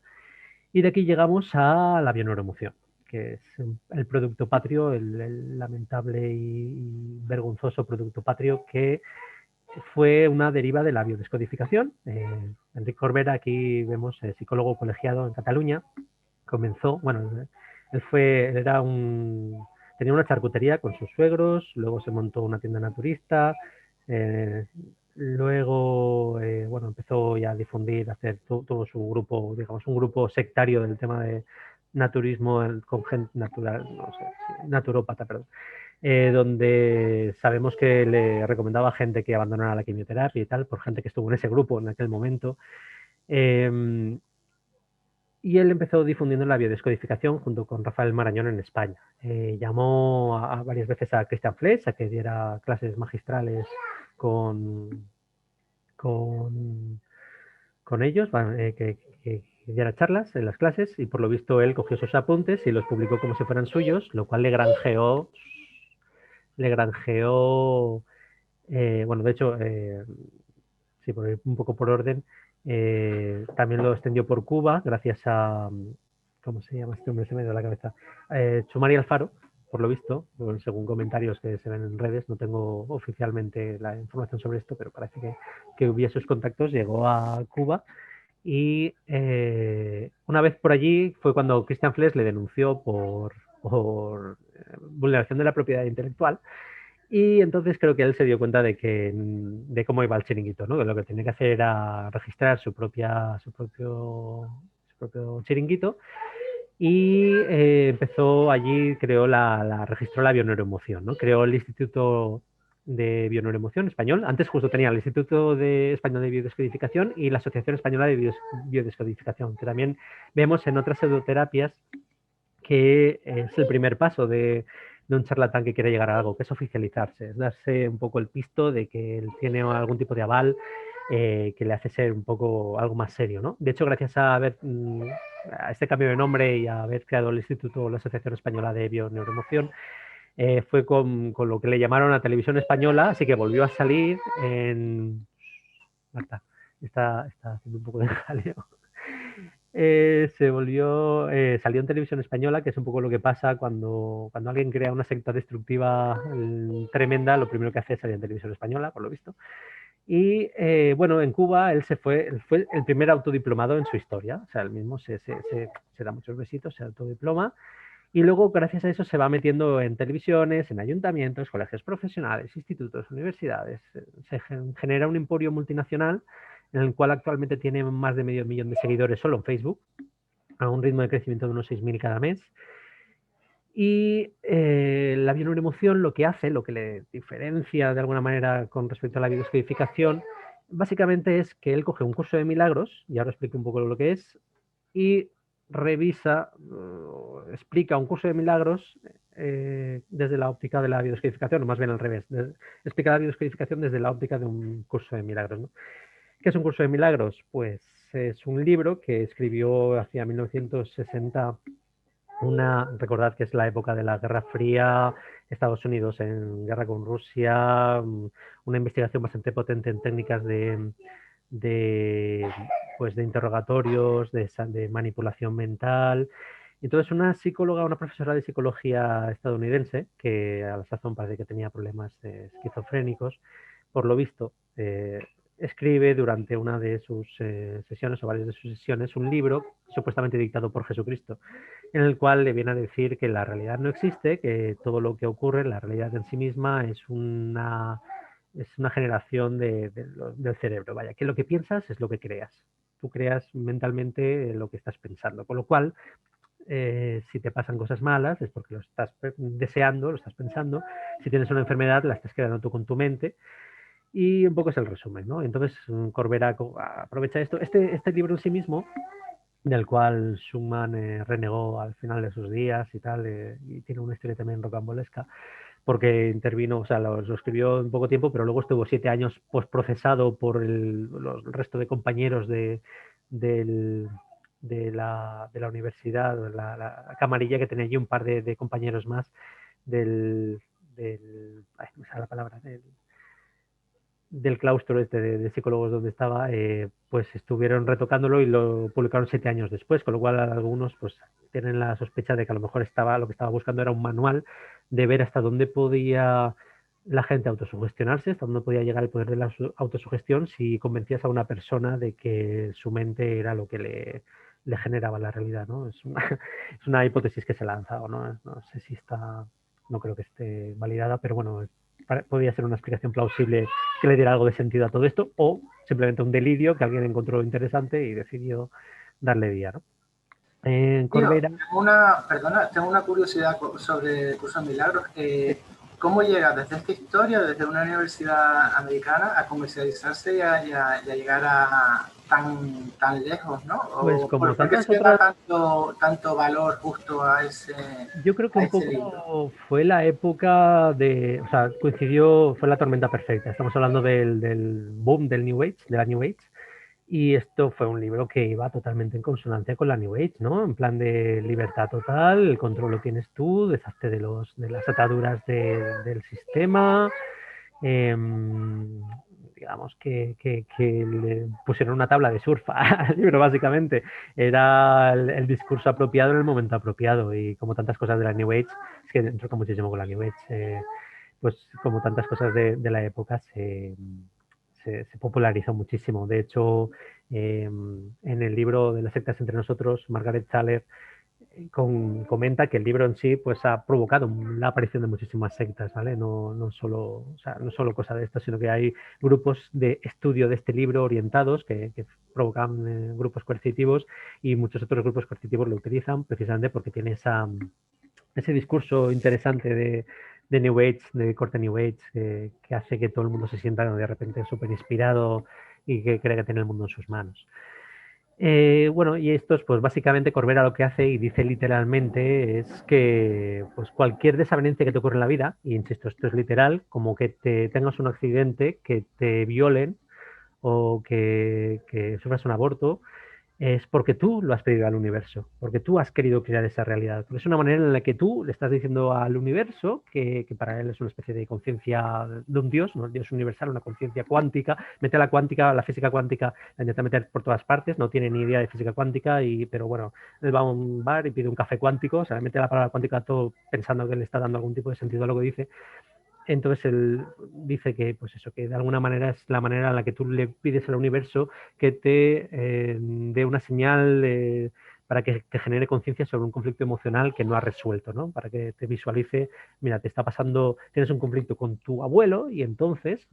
Y de aquí llegamos a la bioneuroemoción, que es el producto patrio, el lamentable y vergonzoso producto patrio que fue una deriva de la biodescodificación. Enric Corbera, aquí vemos psicólogo colegiado en Cataluña, comenzó, bueno, él era un tenía una charcutería con sus suegros, luego se montó una tienda naturista, luego bueno, empezó ya a difundir, a hacer todo su grupo, digamos, un grupo sectario del tema de naturismo con gente natural, no sé, naturópata, perdón. Donde sabemos que le recomendaba a gente que abandonara la quimioterapia y tal, por gente que estuvo en ese grupo en aquel momento. Y él empezó difundiendo la biodescodificación junto con Rafael Marañón en España. Llamó varias veces a Christian Flesch a que diera clases magistrales con ellos, que diera charlas en las clases, y por lo visto él cogió sus apuntes y los publicó como si fueran suyos, lo cual le granjeó bueno, de hecho, sí, por ir un poco por orden, también lo extendió por Cuba gracias a, ¿cómo se llama este hombre? Se me dio la cabeza. Chumari Alfaro, por lo visto, según comentarios que se ven en redes, no tengo oficialmente la información sobre esto, pero parece que vía sus contactos llegó a Cuba. Y una vez por allí fue cuando Christian Flesch le denunció por vulneración de la propiedad intelectual. Y entonces creo que él se dio cuenta de cómo iba el chiringuito, ¿no? Que lo que tenía que hacer era registrar su propio chiringuito, y empezó allí, registró la bioneuroemoción, ¿no? Creó el Instituto de Bioneuroemoción español. Antes justo tenía el Instituto Español de Biodescodificación y la Asociación Española de Biodescodificación, que también vemos en otras pseudoterapias que es el primer paso de un charlatán que quiere llegar a algo, que es oficializarse, es darse un poco el pisto de que él tiene algún tipo de aval que le hace ser un poco algo más serio, ¿no? De hecho, gracias a este cambio de nombre y a haber creado el Instituto, la Asociación Española de Bioneuroemoción, fue con lo que le llamaron a Televisión Española, así que volvió a salir en... Marta, está haciendo un poco de jaleo. Salió en Televisión Española, que es un poco lo que pasa cuando alguien crea una secta destructiva tremenda, lo primero que hace es salir en Televisión Española, por lo visto. Y bueno, en Cuba él fue el primer autodiplomado en su historia, o sea, él mismo se da muchos besitos, se autodiploma, y luego gracias a eso se va metiendo en televisiones, en ayuntamientos, colegios profesionales, institutos, universidades. Se genera un emporio multinacional en el cual actualmente tiene más de 500.000 de seguidores solo en Facebook, a un ritmo de crecimiento de unos 6.000 cada mes. Y la bioneuroemoción lo que hace, lo que le diferencia de alguna manera con respecto a la biodescodificación, básicamente es que él coge un curso de milagros, y ahora explico un poco lo que es, y explica un curso de milagros desde la óptica de la biodescodificación, o más bien al revés, explica la biodescodificación desde la óptica de un curso de milagros, ¿no? ¿Qué es un curso de milagros? Pues es un libro que escribió hacia 1960, recordad que es la época de la Guerra Fría, Estados Unidos en guerra con Rusia, una investigación bastante potente en técnicas de interrogatorios, de manipulación mental. Entonces una psicóloga, una profesora de psicología estadounidense, que a la sazón parece que tenía problemas esquizofrénicos, por lo visto, escribe durante una de sus sesiones o varias de sus sesiones un libro supuestamente dictado por Jesucristo, en el cual le viene a decir que la realidad no existe, que todo lo que ocurre, la realidad en sí misma es una generación del cerebro. Vaya, que lo que piensas es lo que creas. Tú creas mentalmente lo que estás pensando, con lo cual si te pasan cosas malas es porque lo estás deseando, lo estás pensando. Si tienes una enfermedad la estás creando tú con tu mente. Y un poco es el resumen, ¿no? Entonces Corbera aprovecha esto. Este libro en sí mismo, del cual Schumann renegó al final de sus días y tal, y tiene una historia también rocambolesca, porque intervino, o sea, lo escribió en poco tiempo, pero luego estuvo 7 años postprocesado por el resto de compañeros de la universidad, la camarilla, que tenía allí un par de compañeros más no me sale la palabra, del claustro de psicólogos donde estaba, pues estuvieron retocándolo y lo publicaron 7 años después, con lo cual algunos pues tienen la sospecha de que a lo mejor lo que estaba buscando era un manual de ver hasta dónde podía la gente autosugestionarse, hasta dónde podía llegar el poder de la autosugestión si convencías a una persona de que su mente era lo que le generaba la realidad, ¿no? Es una hipótesis que se ha lanzado, ¿no? No sé si está no creo que esté validada, pero bueno, podría ser una explicación plausible que le diera algo de sentido a todo esto, o simplemente un delirio que alguien encontró interesante y decidió darle vía, ¿no? En Tío, Corbera... tengo una curiosidad sobre el curso de milagros. ¿Cómo llega desde esta historia, desde una universidad americana, a comercializarse y a llegar a tan lejos, ¿no? Pues como ¿Por qué tantas se le da otras... tanto valor justo a ese Yo creo que un libro? poco fue la época de... O sea, coincidió, fue la tormenta perfecta. Estamos hablando del boom del New Age, de la New Age. Y esto fue un libro que iba totalmente en consonancia con la New Age, ¿no? En plan de libertad total, el control lo tienes tú, deshazte de las ataduras del sistema. Digamos que le pusieron una tabla de surf al libro, básicamente. Era el discurso apropiado en el momento apropiado. Y como tantas cosas de la New Age, es que entroca muchísimo con la New Age, pues como tantas cosas de la época se popularizó muchísimo. De hecho, en el libro de las sectas entre nosotros, Margaret Saller comenta que el libro en sí pues, ha provocado la aparición de muchísimas sectas, ¿vale? No solo, o sea, no solo cosa de esto, sino que hay grupos de estudio de este libro orientados que provocan grupos coercitivos, y muchos otros grupos coercitivos lo utilizan precisamente porque tiene ese discurso interesante de New Age, de corte New Age, que hace que todo el mundo se sienta de repente súper inspirado y que cree que tiene el mundo en sus manos. Bueno, y esto es pues básicamente Corbera lo que hace y dice literalmente es que pues cualquier desavenencia que te ocurre en la vida, y insisto, esto es literal, como que te tengas un accidente, que te violen o que sufras un aborto, es porque tú lo has pedido al universo, porque tú has querido crear esa realidad. Porque es una manera en la que tú le estás diciendo al universo que para él es una especie de conciencia de un Dios, ¿no? El Dios universal, una conciencia cuántica. Mete la cuántica, la física cuántica, la intenta meter por todas partes, no tiene ni idea de física cuántica, pero bueno, él va a un bar y pide un café cuántico, o sea, mete la palabra cuántica todo pensando que le está dando algún tipo de sentido a lo que dice. Entonces él dice que, pues eso, que de alguna manera es la manera en la que tú le pides al universo que te dé una señal para que te genere conciencia sobre un conflicto emocional que no has resuelto, ¿no? Para que te visualice, mira, te está pasando, tienes un conflicto con tu abuelo y entonces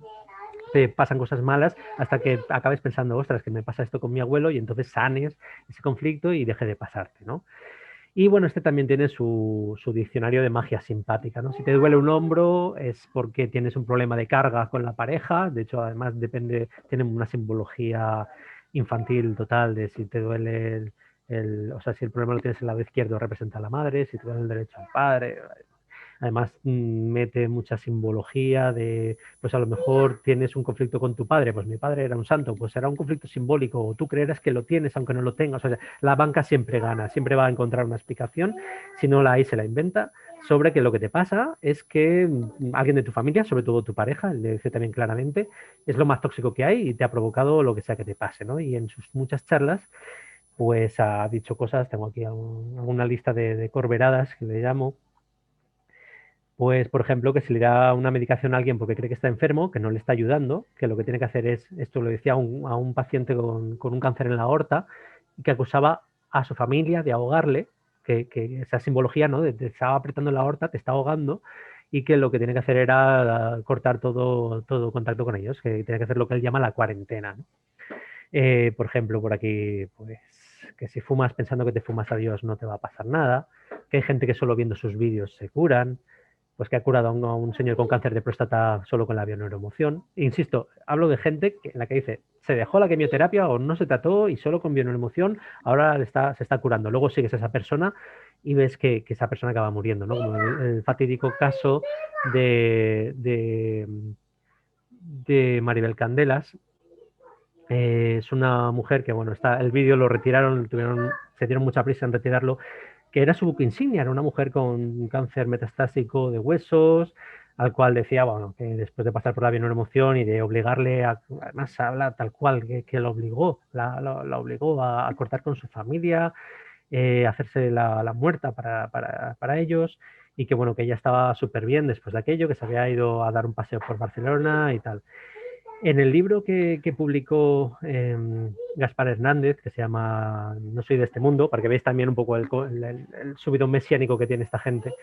te pasan cosas malas hasta que acabes pensando, ostras, que me pasa esto con mi abuelo, y entonces sanes ese conflicto y deje de pasarte, ¿no? Y bueno, este también tiene su diccionario de magia simpática, ¿no? Si te duele un hombro es porque tienes un problema de carga con la pareja. De hecho, además tiene una simbología infantil total de si te duele o sea, si el problema lo tienes en el lado izquierdo representa a la madre, si te duele el derecho al padre. Además, mete mucha simbología de, pues a lo mejor tienes un conflicto con tu padre, pues mi padre era un santo, pues será un conflicto simbólico, o tú creerás que lo tienes aunque no lo tengas. O sea, la banca siempre gana, siempre va a encontrar una explicación, si no la hay, se la inventa, sobre que lo que te pasa es que alguien de tu familia, sobre todo tu pareja, le dice también claramente, es lo más tóxico que hay y te ha provocado lo que sea que te pase, ¿no? Y en sus muchas charlas pues ha dicho cosas, tengo aquí alguna lista de corberadas que le llamo. Pues, por ejemplo, que si le da una medicación a alguien porque cree que está enfermo, que no le está ayudando, que lo que tiene que hacer es, esto lo decía a un paciente con un cáncer en la aorta, que acusaba a su familia de ahogarle, que esa simbología, ¿no? Te estaba apretando la aorta, te está ahogando, y que lo que tiene que hacer era cortar todo contacto con ellos, que tiene que hacer lo que él llama la cuarentena, ¿no? Por ejemplo, por aquí, pues que si fumas pensando que te fumas a Dios no te va a pasar nada, que hay gente que solo viendo sus vídeos se curan, pues que ha curado a un señor con cáncer de próstata solo con la bioneuroemoción. Insisto, hablo de gente en la que dice, se dejó la quimioterapia o no se trató y solo con bioneuroemoción ahora se está curando. Luego sigues a esa persona y ves que esa persona acaba muriendo, ¿no? Como el fatídico caso de Maribel Candelas. Es una mujer que, bueno, el vídeo lo retiraron, se dieron mucha prisa en retirarlo, que era su buque insignia, era una mujer con cáncer metastásico de huesos, al cual decía, bueno, que después de pasar por la bioneuroemoción y de obligarle además habla tal cual, que la obligó, la obligó a cortar con su familia, hacerse la muerta para ellos, y que bueno, que ella estaba súper bien después de aquello, que se había ido a dar un paseo por Barcelona y tal. En el libro que publicó Gaspar Hernández, que se llama No soy de este mundo, para que veáis también un poco el subidón mesiánico que tiene esta gente,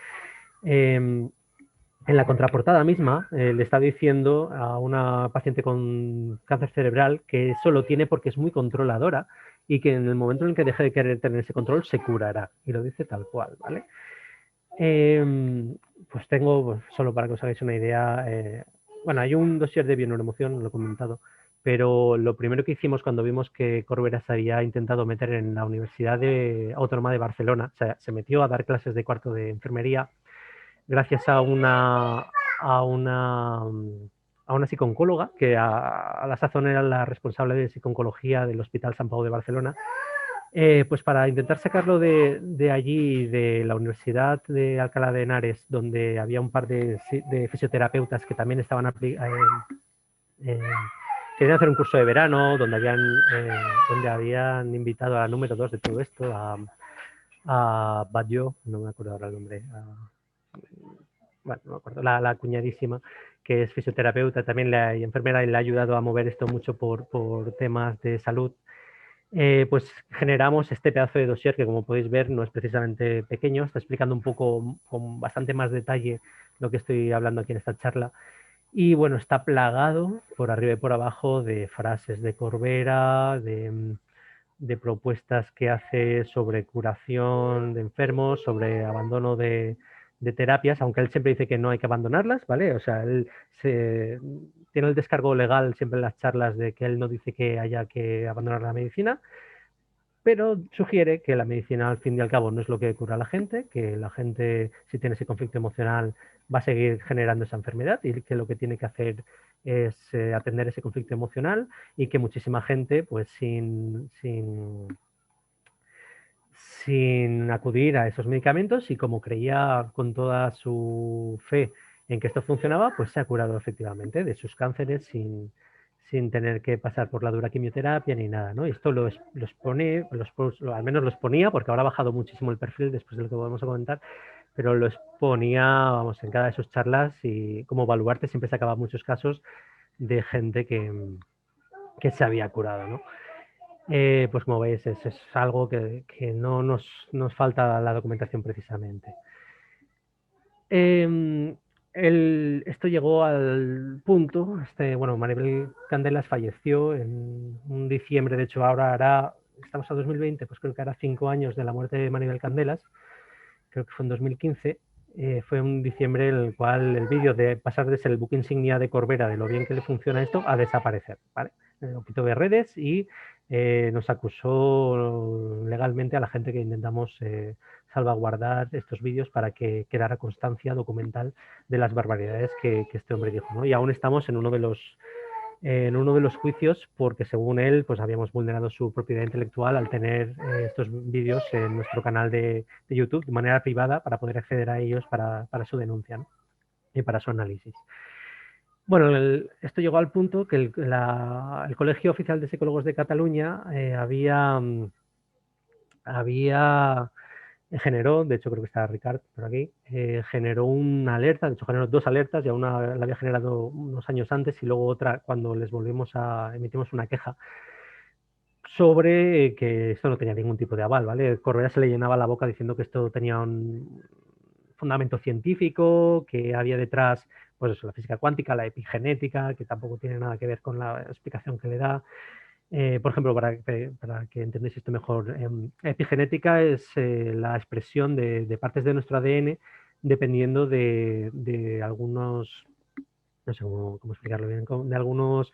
en la contraportada misma le está diciendo a una paciente con cáncer cerebral que eso lo tiene porque es muy controladora y que en el momento en el que deje de querer tener ese control se curará. Y lo dice tal cual, ¿vale? Pues tengo, pues, solo para que os hagáis una idea, bueno, hay un dossier de bioneuroemoción, lo he comentado, pero lo primero que hicimos cuando vimos que Corbera se había intentado meter en la Universidad Autónoma de Barcelona, o sea, se metió a dar clases de cuarto de enfermería gracias a a una, a una psicooncóloga que a la sazón era la responsable de psicooncología del Hospital Sant Pau de Barcelona, pues para intentar sacarlo de allí, de la Universidad de Alcalá de Henares, donde había un par de fisioterapeutas que también estaban querían hacer un curso de verano, donde habían invitado a la número 2 de todo esto, a Batlló, no me acuerdo ahora el nombre, bueno, no me acuerdo, la cuñadísima, que es fisioterapeuta, también y enfermera, y le ha ayudado a mover esto mucho por temas de salud. Pues generamos este pedazo de dossier que, como podéis ver, no es precisamente pequeño, está explicando un poco con bastante más detalle lo que estoy hablando aquí en esta charla. Y bueno, está plagado por arriba y por abajo de frases de Corbera, de propuestas que hace sobre curación de enfermos, sobre abandono de terapias, aunque él siempre dice que no hay que abandonarlas, ¿vale? O sea, él tiene el descargo legal siempre en las charlas de que él no dice que haya que abandonar la medicina, pero sugiere que la medicina al fin y al cabo no es lo que cura a la gente, que la gente si tiene ese conflicto emocional va a seguir generando esa enfermedad y que lo que tiene que hacer es atender ese conflicto emocional y que muchísima gente pues sin acudir a esos medicamentos y como creía con toda su fe en que esto funcionaba, pues se ha curado efectivamente de sus cánceres sin tener que pasar por la dura quimioterapia ni nada, ¿no? Y esto lo expone, al menos lo exponía, porque ahora ha bajado muchísimo el perfil después de lo que vamos a comentar, pero lo exponía, vamos, en cada de sus charlas y como baluarte siempre sacaba muchos casos de gente que se había curado, ¿no? Pues como veis, es algo que no nos falta la documentación precisamente. Esto llegó al punto, bueno, Maribel Candelas falleció en un diciembre, de hecho ahora estamos a 2020, pues creo que hará 5 años de la muerte de Maribel Candelas, creo que fue en 2015, fue un diciembre en el cual el vídeo de pasar de ser el buque insignia de Corbera, de lo bien que le funciona esto, a desaparecer, ¿vale? Lo quitó de redes y nos acusó legalmente a la gente que intentamos salvaguardar estos vídeos para que quedara constancia documental de las barbaridades que este hombre dijo, ¿no? Y aún estamos en uno de los juicios porque según él pues habíamos vulnerado su propiedad intelectual al tener estos vídeos en nuestro canal de YouTube de manera privada para poder acceder a ellos para su denuncia, ¿no? Y para su análisis. Bueno, esto llegó al punto que el Colegio Oficial de Psicólogos de Cataluña generó, de hecho creo que está Ricard por aquí, generó una alerta, de hecho generó 2 alertas, ya una la había generado unos años antes y luego otra cuando emitimos una queja sobre que esto no tenía ningún tipo de aval, ¿vale? Corbera se le llenaba la boca diciendo que esto tenía un fundamento científico, que había detrás pues eso, la física cuántica, la epigenética, que tampoco tiene nada que ver con la explicación que le da. Por ejemplo, para que entendáis esto mejor, epigenética es la expresión de partes de nuestro ADN dependiendo de algunos, no sé cómo explicarlo bien, de algunos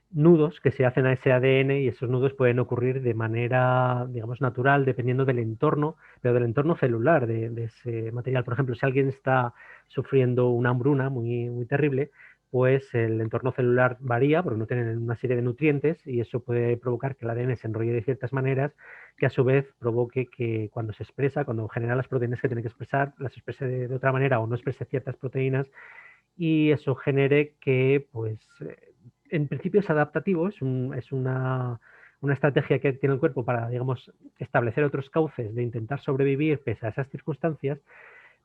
nudos que se hacen a ese ADN y esos nudos pueden ocurrir de manera, digamos, natural dependiendo del entorno, pero del entorno celular de ese material. Por ejemplo, si alguien está sufriendo una hambruna muy, muy terrible, pues el entorno celular varía porque no tienen una serie de nutrientes y eso puede provocar que el ADN se enrolle de ciertas maneras que a su vez provoque que cuando se expresa, cuando genera las proteínas que tiene que expresar, las exprese de otra manera o no exprese ciertas proteínas y eso genere que pues en principio es adaptativo, es una estrategia que tiene el cuerpo para, digamos, establecer otros cauces de intentar sobrevivir pese a esas circunstancias,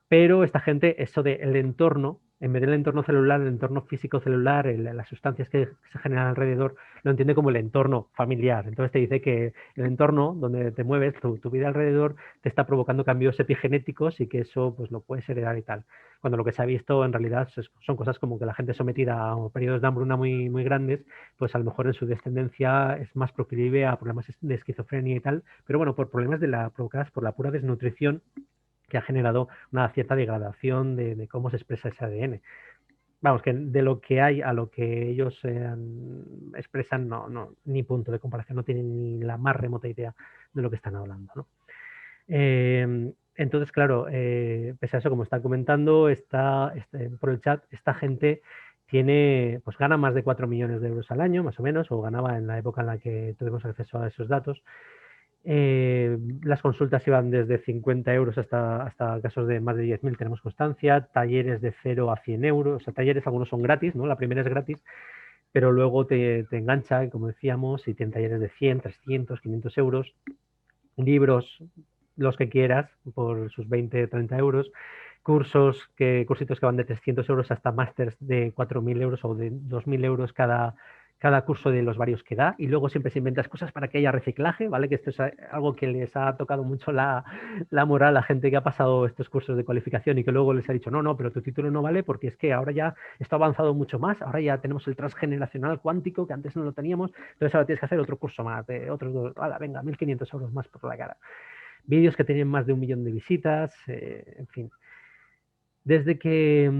Pero esta gente, eso del entorno, en vez del entorno celular, el entorno físico celular, las sustancias que se generan alrededor, lo entiende como el entorno familiar. Entonces te dice que el entorno donde te mueves, tu vida alrededor, te está provocando cambios epigenéticos y que eso pues lo puedes heredar y tal. Cuando lo que se ha visto en realidad son cosas como que la gente sometida a periodos de hambruna muy, muy grandes, pues a lo mejor en su descendencia es más proclive a problemas de esquizofrenia y tal, pero bueno, por problemas provocadas por la pura desnutrición que ha generado una cierta degradación de cómo se expresa ese ADN. Vamos, que de lo que hay a lo que ellos expresan, ni punto de comparación, no tienen ni la más remota idea de lo que están hablando, ¿no? Entonces, claro, pese a eso, como está comentando, por el chat, esta gente pues gana más de 4 millones de euros al año, más o menos, o ganaba en la época en la que tuvimos acceso a esos datos. Las consultas iban desde 50 euros hasta casos de más de 10.000, tenemos constancia, talleres de 0 a 100 euros, o sea, talleres algunos son gratis, ¿no? La primera es gratis, pero luego te engancha, como decíamos, y tienen talleres de 100, 300, 500 euros, libros, los que quieras, por sus 20, 30 euros, cursitos que van de 300 euros hasta másters de 4.000 euros o de 2.000 euros cada curso de los varios que da, y luego siempre se inventas cosas para que haya reciclaje, ¿vale? Que esto es algo que les ha tocado mucho la moral a gente que ha pasado estos cursos de cualificación y que luego les ha dicho, no, pero tu título no vale porque es que ahora ya esto ha avanzado mucho más, ahora ya tenemos el transgeneracional cuántico que antes no lo teníamos, entonces ahora tienes que hacer otro curso más, de otros dos, venga, 1.500 euros más por la cara. Vídeos que tenían más de 1 millón de visitas, en fin. Desde que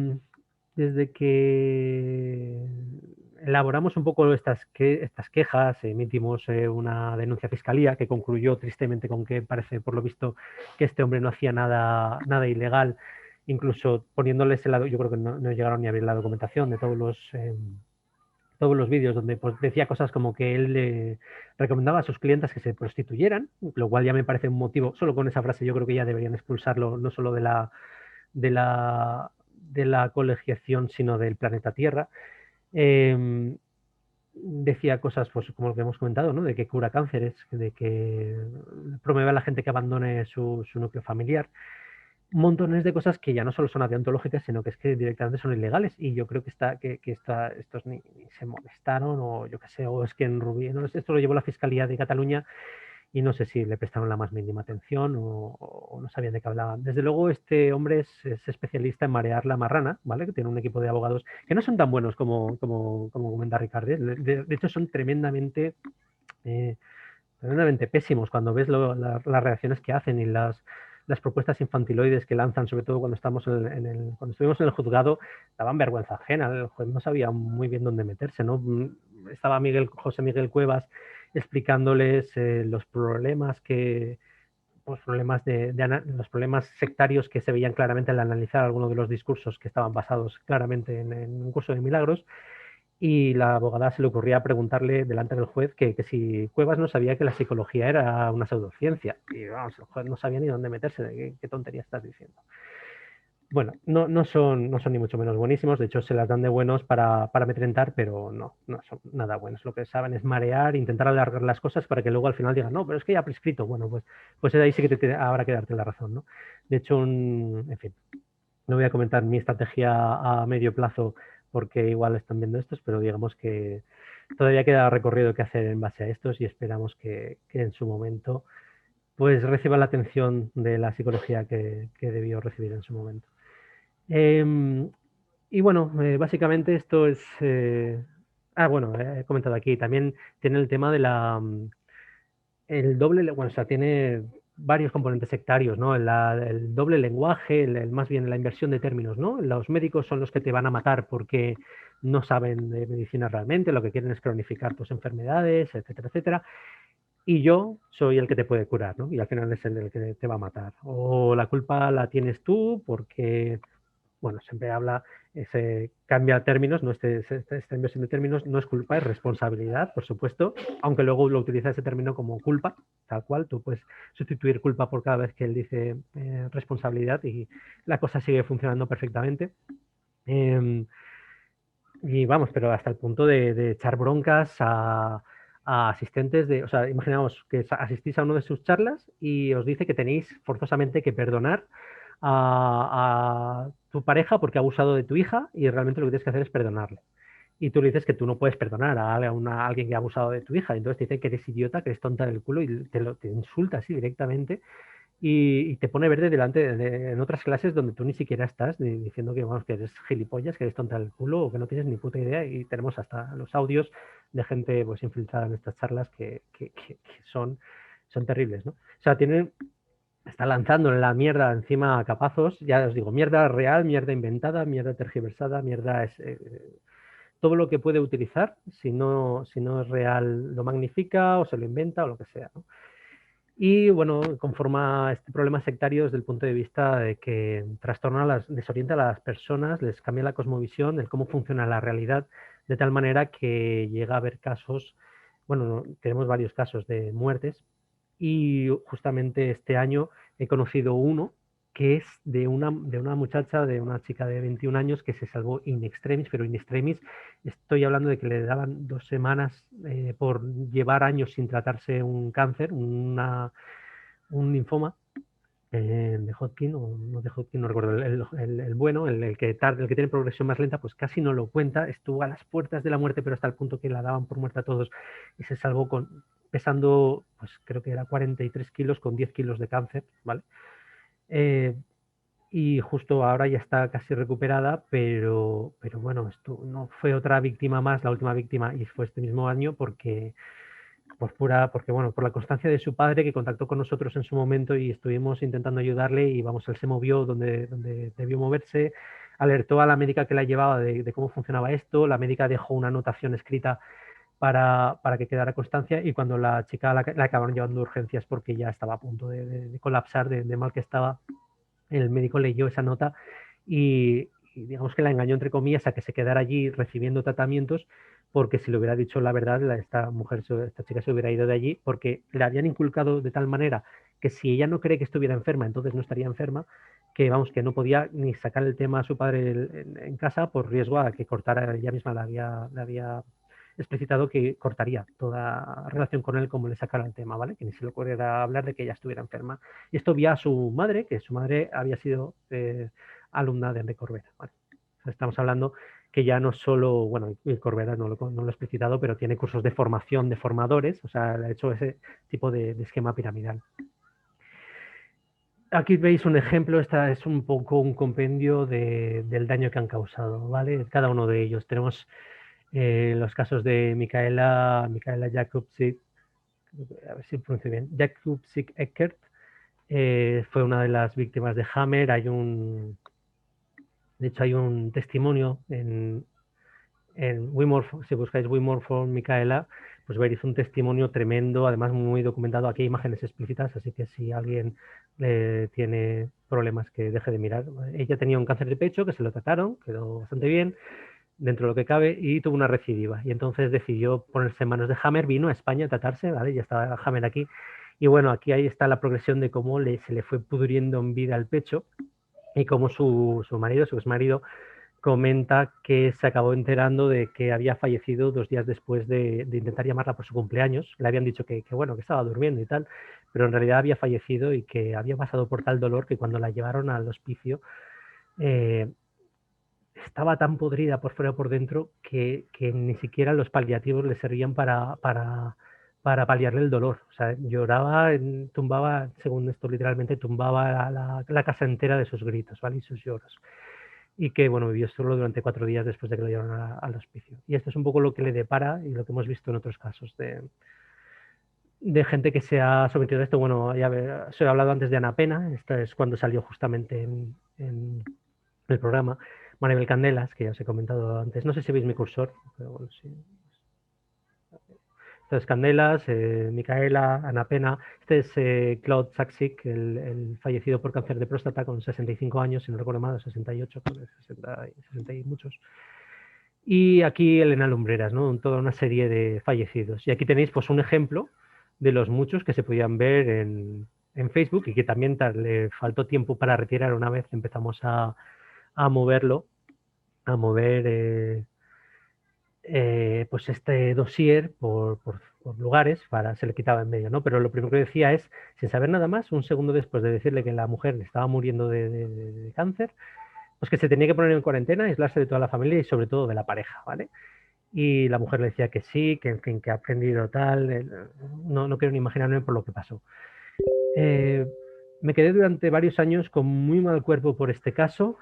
elaboramos un poco estas quejas, emitimos una denuncia a fiscalía que concluyó tristemente con que parece, por lo visto, que este hombre no hacía nada ilegal, incluso poniéndoles el lado, yo creo que no llegaron ni a ver la documentación de todos los vídeos donde pues, decía cosas como que él le recomendaba a sus clientes que se prostituyeran, lo cual ya me parece un motivo, solo con esa frase yo creo que ya deberían expulsarlo no solo de la colegiación, sino del planeta Tierra. Decía cosas pues, como lo que hemos comentado, ¿no? De que cura cánceres, de que promueve a la gente que abandone su núcleo familiar. Montones de cosas que ya no solo son deontológicas, sino que es que directamente son ilegales. Y yo creo que estos ni se molestaron, o yo qué sé, o es que en Rubí, no sé, esto lo llevó la Fiscalía de Cataluña y no sé si le prestaron la más mínima atención o no sabían de qué hablaban. Desde luego, este hombre es especialista en marear la marrana, ¿vale? Que tiene un equipo de abogados que no son tan buenos como comenta Ricardo. De hecho, son tremendamente pésimos cuando ves las reacciones que hacen y las propuestas infantiloides que lanzan, sobre todo cuando cuando estuvimos en el juzgado, daban vergüenza ajena. El juez no sabía muy bien dónde meterse, ¿no? Estaba José Miguel Cuevas explicándoles los problemas los problemas sectarios que se veían claramente al analizar algunos de los discursos que estaban basados claramente en un curso de milagros. Y la abogada se le ocurría preguntarle delante del juez que si Cuevas no sabía que la psicología era una pseudociencia. Y vamos, el juez no sabía ni dónde meterse, qué tontería estás diciendo. Bueno, no son ni mucho menos buenísimos, de hecho se las dan de buenos para amedrentar, pero no son nada buenos. Lo que saben es marear, intentar alargar las cosas para que luego al final digan, no, pero es que ya ha prescrito. Bueno, pues ahí sí que habrá que darte la razón, ¿no? De hecho, en fin, no voy a comentar mi estrategia a medio plazo porque igual están viendo estos, pero digamos que todavía queda recorrido que hacer en base a estos y esperamos que en su momento pues reciba la atención de la psicología que debió recibir en su momento. Y bueno, básicamente esto es... bueno, he comentado aquí, también tiene el tema de el doble, bueno, o sea, tiene varios componentes sectarios, ¿no? El doble lenguaje, más bien la inversión de términos, ¿no? Los médicos son los que te van a matar porque no saben de medicina realmente, lo que quieren es cronificar tus enfermedades, etcétera, etcétera. Y yo soy el que te puede curar, ¿no? Y al final es el que te va a matar. O la culpa la tienes tú porque, bueno, siempre cambia términos, ¿no? Esta inversión de términos no es culpa, es responsabilidad, por supuesto, aunque luego lo utiliza ese término como culpa, tal cual, tú puedes sustituir culpa por cada vez que él dice responsabilidad y la cosa sigue funcionando perfectamente. Y vamos, pero hasta el punto de echar broncas a asistentes o sea, imaginamos que asistís a una de sus charlas y os dice que tenéis forzosamente que perdonar a tu pareja porque ha abusado de tu hija y realmente lo que tienes que hacer es perdonarle. Y tú le dices que tú no puedes perdonar a alguien que ha abusado de tu hija. Entonces te dice que eres idiota, que eres tonta del culo y te insulta así directamente y te pone verde en otras clases donde tú ni siquiera estás, diciendo que, vamos, que eres gilipollas, que eres tonta del culo o que no tienes ni puta idea. Y tenemos hasta los audios de gente pues infiltrada en estas charlas que son terribles, ¿no? O sea, está lanzando la mierda encima a capazos, ya os digo, mierda real, mierda inventada, mierda tergiversada, mierda todo lo que puede utilizar, si no es real, lo magnifica o se lo inventa o lo que sea, ¿no? Y bueno, conforma este problema sectario desde el punto de vista de que desorienta a las personas, les cambia la cosmovisión, el cómo funciona la realidad, de tal manera que llega a haber casos, bueno, tenemos varios casos de muertes y justamente este año he conocido uno que es de una muchacha, de una chica de 21 años que se salvó in extremis, pero in extremis estoy hablando de que le daban 2 semanas por llevar años sin tratarse un cáncer, un linfoma de Hodgkin, o no de Hodgkin, no recuerdo, el bueno, el que tiene progresión más lenta, pues casi no lo cuenta, estuvo a las puertas de la muerte, pero hasta el punto que la daban por muerta a todos y se salvó pesando, pues creo que era 43 kilos con 10 kilos de cáncer, ¿vale? Y justo ahora ya está casi recuperada, pero bueno, esto no fue otra víctima más, la última víctima, y fue este mismo año porque bueno, por la constancia de su padre que contactó con nosotros en su momento y estuvimos intentando ayudarle y vamos, él se movió donde debió moverse, alertó a la médica que la llevaba de cómo funcionaba esto, la médica dejó una anotación escrita para que quedara constancia y cuando la chica la acabaron llevando a urgencias porque ya estaba a punto de colapsar de mal que estaba, el médico leyó esa nota y digamos que la engañó entre comillas a que se quedara allí recibiendo tratamientos, porque si le hubiera dicho la verdad, esta chica se hubiera ido de allí, porque le habían inculcado de tal manera que si ella no cree que estuviera enferma, entonces no estaría enferma, que vamos, que no podía ni sacar el tema a su padre en casa por riesgo a que cortara. Ella misma le había explicitado que cortaría toda relación con él como le sacara el tema, ¿vale? Que ni se le ocurriera hablar de que ella estuviera enferma. Y esto vía a su madre, que su madre había sido alumna de Enrique Corbera, ¿vale? O sea, estamos hablando que ya no solo, bueno, Corbera no lo he explicitado, pero tiene cursos de formación de formadores, o sea, ha hecho ese tipo de esquema piramidal. Aquí veis un ejemplo, esta es un poco un compendio del daño que han causado, ¿vale? Cada uno de ellos. Tenemos los casos de Michaela Jakubczyk, a ver si pronuncio bien, Jakubczyk-Eckert, fue una de las víctimas de Hammer. De hecho, hay un testimonio en WeMorphone, si buscáis WeMorphone Michaela, pues veréis un testimonio tremendo, además muy documentado. Aquí hay imágenes explícitas, así que si alguien tiene problemas que deje de mirar. Ella tenía un cáncer de pecho que se lo trataron, quedó bastante bien dentro de lo que cabe y tuvo una recidiva y entonces decidió ponerse en manos de Hammer, vino a España a tratarse, ¿vale? Ya estaba Hammer aquí y bueno, aquí ahí está la progresión de cómo se le fue pudriendo en vida el pecho y cómo su marido, su exmarido, comenta que se acabó enterando de que había fallecido 2 días después de intentar llamarla por su cumpleaños. Le habían dicho que bueno, que estaba durmiendo y tal, pero en realidad había fallecido y que había pasado por tal dolor que cuando la llevaron al hospicio estaba tan podrida por fuera y por dentro que ni siquiera los paliativos le servían para paliarle el dolor. O sea, lloraba, tumbaba, según esto literalmente, tumbaba la casa entera de sus gritos, ¿vale? Y sus lloros. Y que, bueno, vivió solo durante 4 días después de que lo llevaron al hospicio. Y esto es un poco lo que le depara y lo que hemos visto en otros casos de gente que se ha sometido a esto. Bueno, ya os he hablado antes de Ana Pena, esta es cuando salió justamente en el programa. Maribel Candelas, que ya os he comentado antes. No sé si veis mi cursor, pero bueno, sí. Entonces, Candelas, Micaela, Ana Pena. Este es Claude Saksik, el fallecido por cáncer de próstata con 65 años, si no recuerdo mal, 68, 60 y muchos. Y aquí Elena Lumbreras, ¿no? Toda una serie de fallecidos. Y aquí tenéis pues un ejemplo de los muchos que se podían ver en Facebook y que también le faltó tiempo para retirar una vez empezamos a mover pues este dossier por lugares, se le quitaba en medio, ¿no? Pero lo primero que decía es, sin saber nada más, un segundo después de decirle que la mujer estaba muriendo de cáncer, pues que se tenía que poner en cuarentena, aislarse de toda la familia y sobre todo de la pareja, ¿vale? Y la mujer le decía que sí, que ha aprendido tal, no quiero ni imaginarme por lo que pasó. Me quedé durante varios años con muy mal cuerpo por este caso.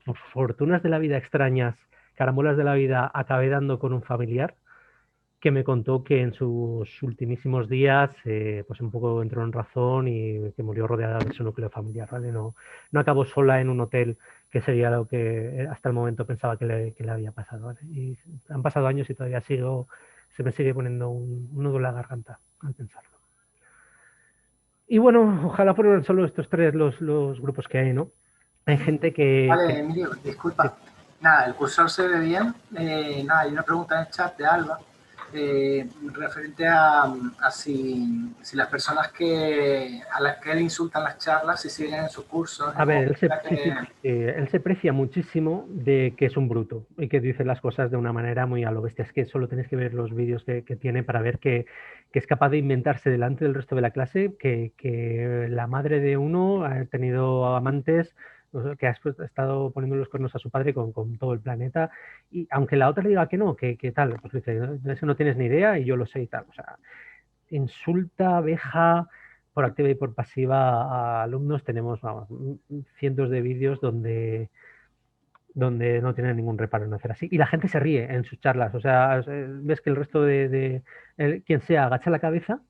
Por fortunas de la vida extrañas, carambolas de la vida, acabé dando con un familiar que me contó que en sus ultimísimos días, pues un poco entró en razón y que murió rodeada de su núcleo familiar, ¿vale? No acabó sola en un hotel, que sería lo que hasta el momento pensaba que le había pasado, ¿vale? Y han pasado años y todavía se me sigue poniendo un nudo en la garganta al pensarlo. Y bueno, ojalá fueran solo estos tres los grupos que hay, ¿no? Hay gente Vale, Emilio, disculpa. Nada, el cursor se ve bien. Nada, hay una pregunta en el chat de Alba referente a si las personas a las que él insultan las charlas, si siguen en sus cursos. A ver, él se precia muchísimo de que es un bruto y que dice las cosas de una manera muy a lo bestia. Es que solo tenéis que ver los vídeos que tiene para ver que es capaz de inventarse delante del resto de la clase que la madre de uno ha tenido amantes, que ha estado poniendo los cuernos a su padre con todo el planeta, y aunque la otra le diga que no, que tal, pues dice, de eso no tienes ni idea y yo lo sé y tal. O sea, insulta, veja por activa y por pasiva a alumnos. Tenemos, vamos, cientos de vídeos donde no tienen ningún reparo en hacer así. Y la gente se ríe en sus charlas. O sea, ves que el resto quien sea agacha la cabeza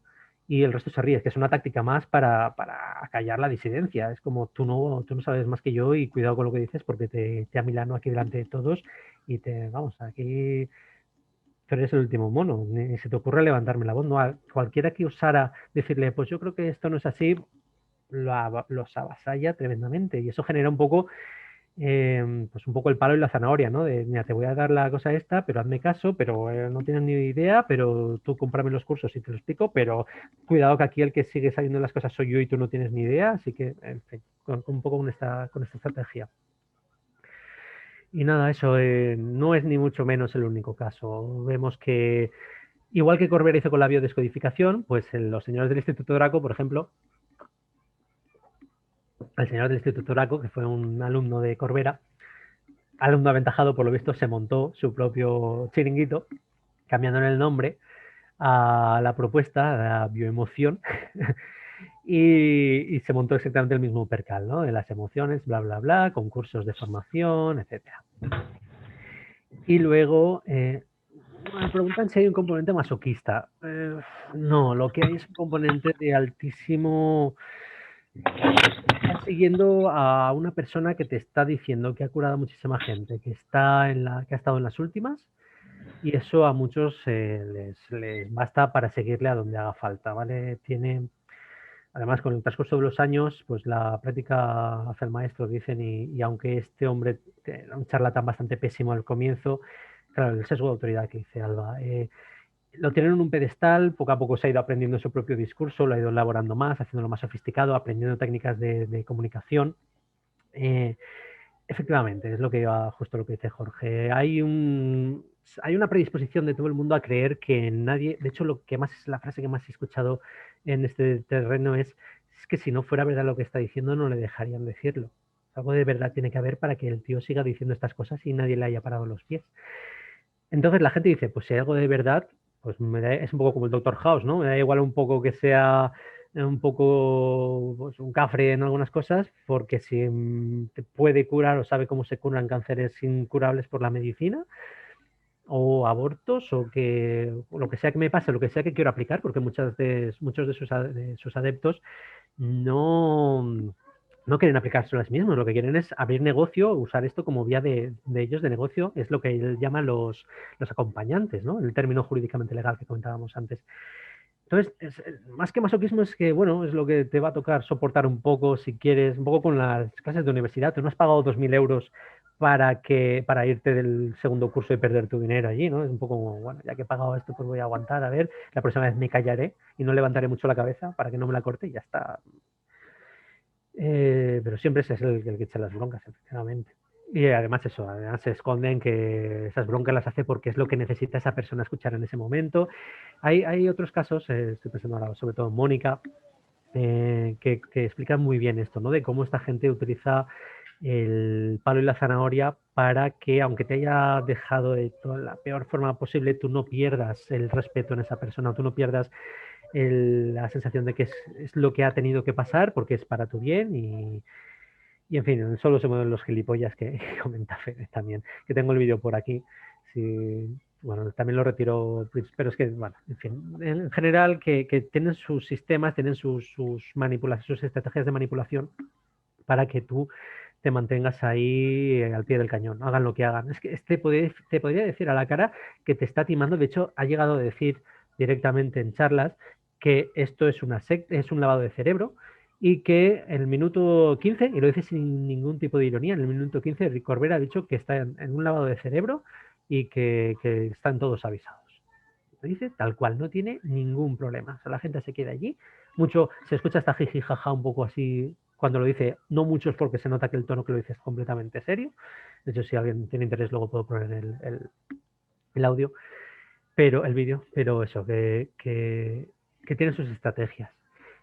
y el resto se ríe. Es que es una táctica más para acallar la disidencia. Es como tú no sabes más que yo y cuidado con lo que dices porque te amilano aquí delante de todos y vamos, aquí pero eres el último mono, ni se te ocurre levantarme la voz. No, cualquiera que osara decirle, pues yo creo que esto no es así, los avasalla tremendamente. Y eso genera un poco, pues un poco el palo y la zanahoria, ¿no? De, mira, te voy a dar la cosa esta, pero hazme caso, pero no tienes ni idea, pero tú cómprame los cursos y te lo explico, pero cuidado que aquí el que sigue saliendo las cosas soy yo y tú no tienes ni idea, así que, en fin, un poco con esta estrategia. Y nada, eso no es ni mucho menos el único caso. Vemos que, igual que Corbera hizo con la biodescodificación, pues los señores del Instituto Draco, por ejemplo, el señor del Instituto Draco, que fue un alumno de Corbera, alumno aventajado, por lo visto, se montó su propio chiringuito, cambiándole el nombre a la propuesta, a la bioemoción, y se montó exactamente el mismo percal, ¿no? De las emociones, bla, bla, bla, concursos de formación, etcétera. Y luego, me preguntan si hay un componente masoquista. No, lo que hay es un componente de altísimo... Estás siguiendo a una persona que te está diciendo que ha curado a muchísima gente, que ha estado en las últimas, y eso a muchos les basta para seguirle a donde haga falta, ¿vale? Además, con el transcurso de los años, pues la práctica hace el maestro, dicen, y aunque este hombre era un charlatán bastante pésimo al comienzo, claro, el sesgo de autoridad que dice Alba, lo tienen en un pedestal, poco a poco se ha ido aprendiendo su propio discurso, lo ha ido elaborando más, haciéndolo más sofisticado, aprendiendo técnicas de comunicación. Efectivamente, es justo lo que dice Jorge. Hay una predisposición de todo el mundo a creer que nadie, de hecho la frase que más he escuchado en este terreno es que si no fuera verdad lo que está diciendo no le dejarían decirlo. Algo de verdad tiene que haber para que el tío siga diciendo estas cosas y nadie le haya parado los pies. Entonces la gente dice, pues si hay algo de verdad, pues es un poco como el Dr. House, ¿no? Me da igual un poco que sea un poco pues, un cafre en algunas cosas, porque si te puede curar o sabe cómo se curan cánceres incurables por la medicina, o abortos, o lo que sea que me pase, lo que sea que quiero aplicar, porque muchos de sus adeptos no quieren aplicárselo a sí mismos, lo que quieren es abrir negocio, usar esto como vía de ellos de negocio, es lo que él llama los acompañantes, ¿no? El término jurídicamente legal que comentábamos antes. Entonces, más que masoquismo es que, bueno, es lo que te va a tocar soportar un poco, si quieres, un poco con las clases de universidad. Tú no has pagado 2.000 euros para irte del segundo curso y perder tu dinero allí, ¿no? Es un poco como, bueno, ya que he pagado esto, pues voy a aguantar, a ver, la próxima vez me callaré y no levantaré mucho la cabeza para que no me la corte y ya está. Pero siempre ese es el que echa las broncas, efectivamente. Y además eso, además se esconden que esas broncas las hace porque es lo que necesita esa persona escuchar en ese momento. Hay otros casos, estoy pensando ahora sobre todo en Mónica, que explican muy bien esto, ¿no? De cómo esta gente utiliza el palo y la zanahoria para que, aunque te haya dejado de toda la peor forma posible, tú no pierdas el respeto en esa persona, tú no pierdas la sensación de que es lo que ha tenido que pasar porque es para tu bien y en fin, solo se mueven los gilipollas que comenta Fede también, que tengo el vídeo por aquí. Sí, bueno, también lo retiro, pero es que, bueno, en fin, en general que tienen sus sistemas, tienen sus manipulaciones, sus estrategias de manipulación para que tú te mantengas ahí al pie del cañón, hagan lo que hagan. Es que te podría decir a la cara que te está timando, de hecho ha llegado a decir directamente en charlas que esto es una secta, es un lavado de cerebro y que en el minuto 15, y lo dice sin ningún tipo de ironía, en el minuto 15 Rick Corbera ha dicho que está en un lavado de cerebro y que están todos avisados. Lo dice tal cual, no tiene ningún problema. O sea, la gente se queda allí. Mucho, se escucha hasta jiji jaja un poco así cuando lo dice, no mucho es porque se nota que el tono que lo dice es completamente serio. De hecho, si alguien tiene interés, luego puedo poner el audio, pero el vídeo, pero eso, que tiene sus estrategias.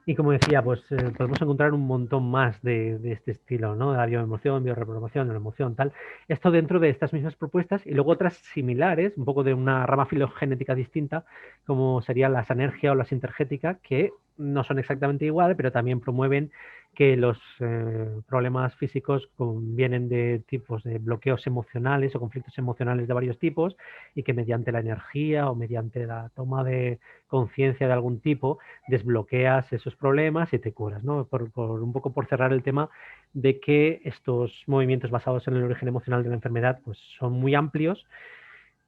Y como decía, pues podemos encontrar un montón más de este estilo, ¿no? De la bioemoción, bioreprogramación, de la emoción, tal. Esto dentro de estas mismas propuestas y luego otras similares, un poco de una rama filogenética distinta, como sería la sanergia o la sintergética, que no son exactamente iguales, pero también promueven que los problemas físicos vienen de tipos de bloqueos emocionales o conflictos emocionales de varios tipos y que mediante la energía o mediante la toma de conciencia de algún tipo desbloqueas esos problemas y te curas, ¿no? Un poco por cerrar el tema de que estos movimientos basados en el origen emocional de la enfermedad pues son muy amplios,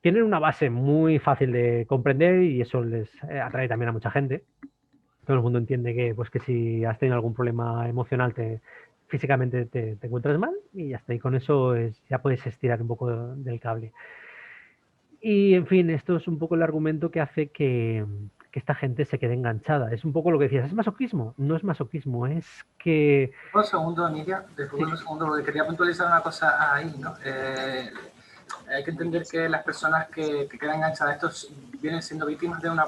tienen una base muy fácil de comprender y eso les atrae también a mucha gente. Todo el mundo entiende que, pues, que si has tenido algún problema emocional físicamente te encuentras mal y ya está. Y con eso ya puedes estirar un poco del cable. Y en fin, esto es un poco el argumento que hace que esta gente se quede enganchada. Es un poco lo que decías, ¿es masoquismo? No es masoquismo, es que... Un segundo, Nidia, después un segundo, porque quería puntualizar una cosa ahí, ¿no? Hay que entender que las personas que quedan enganchadas a esto vienen siendo víctimas de una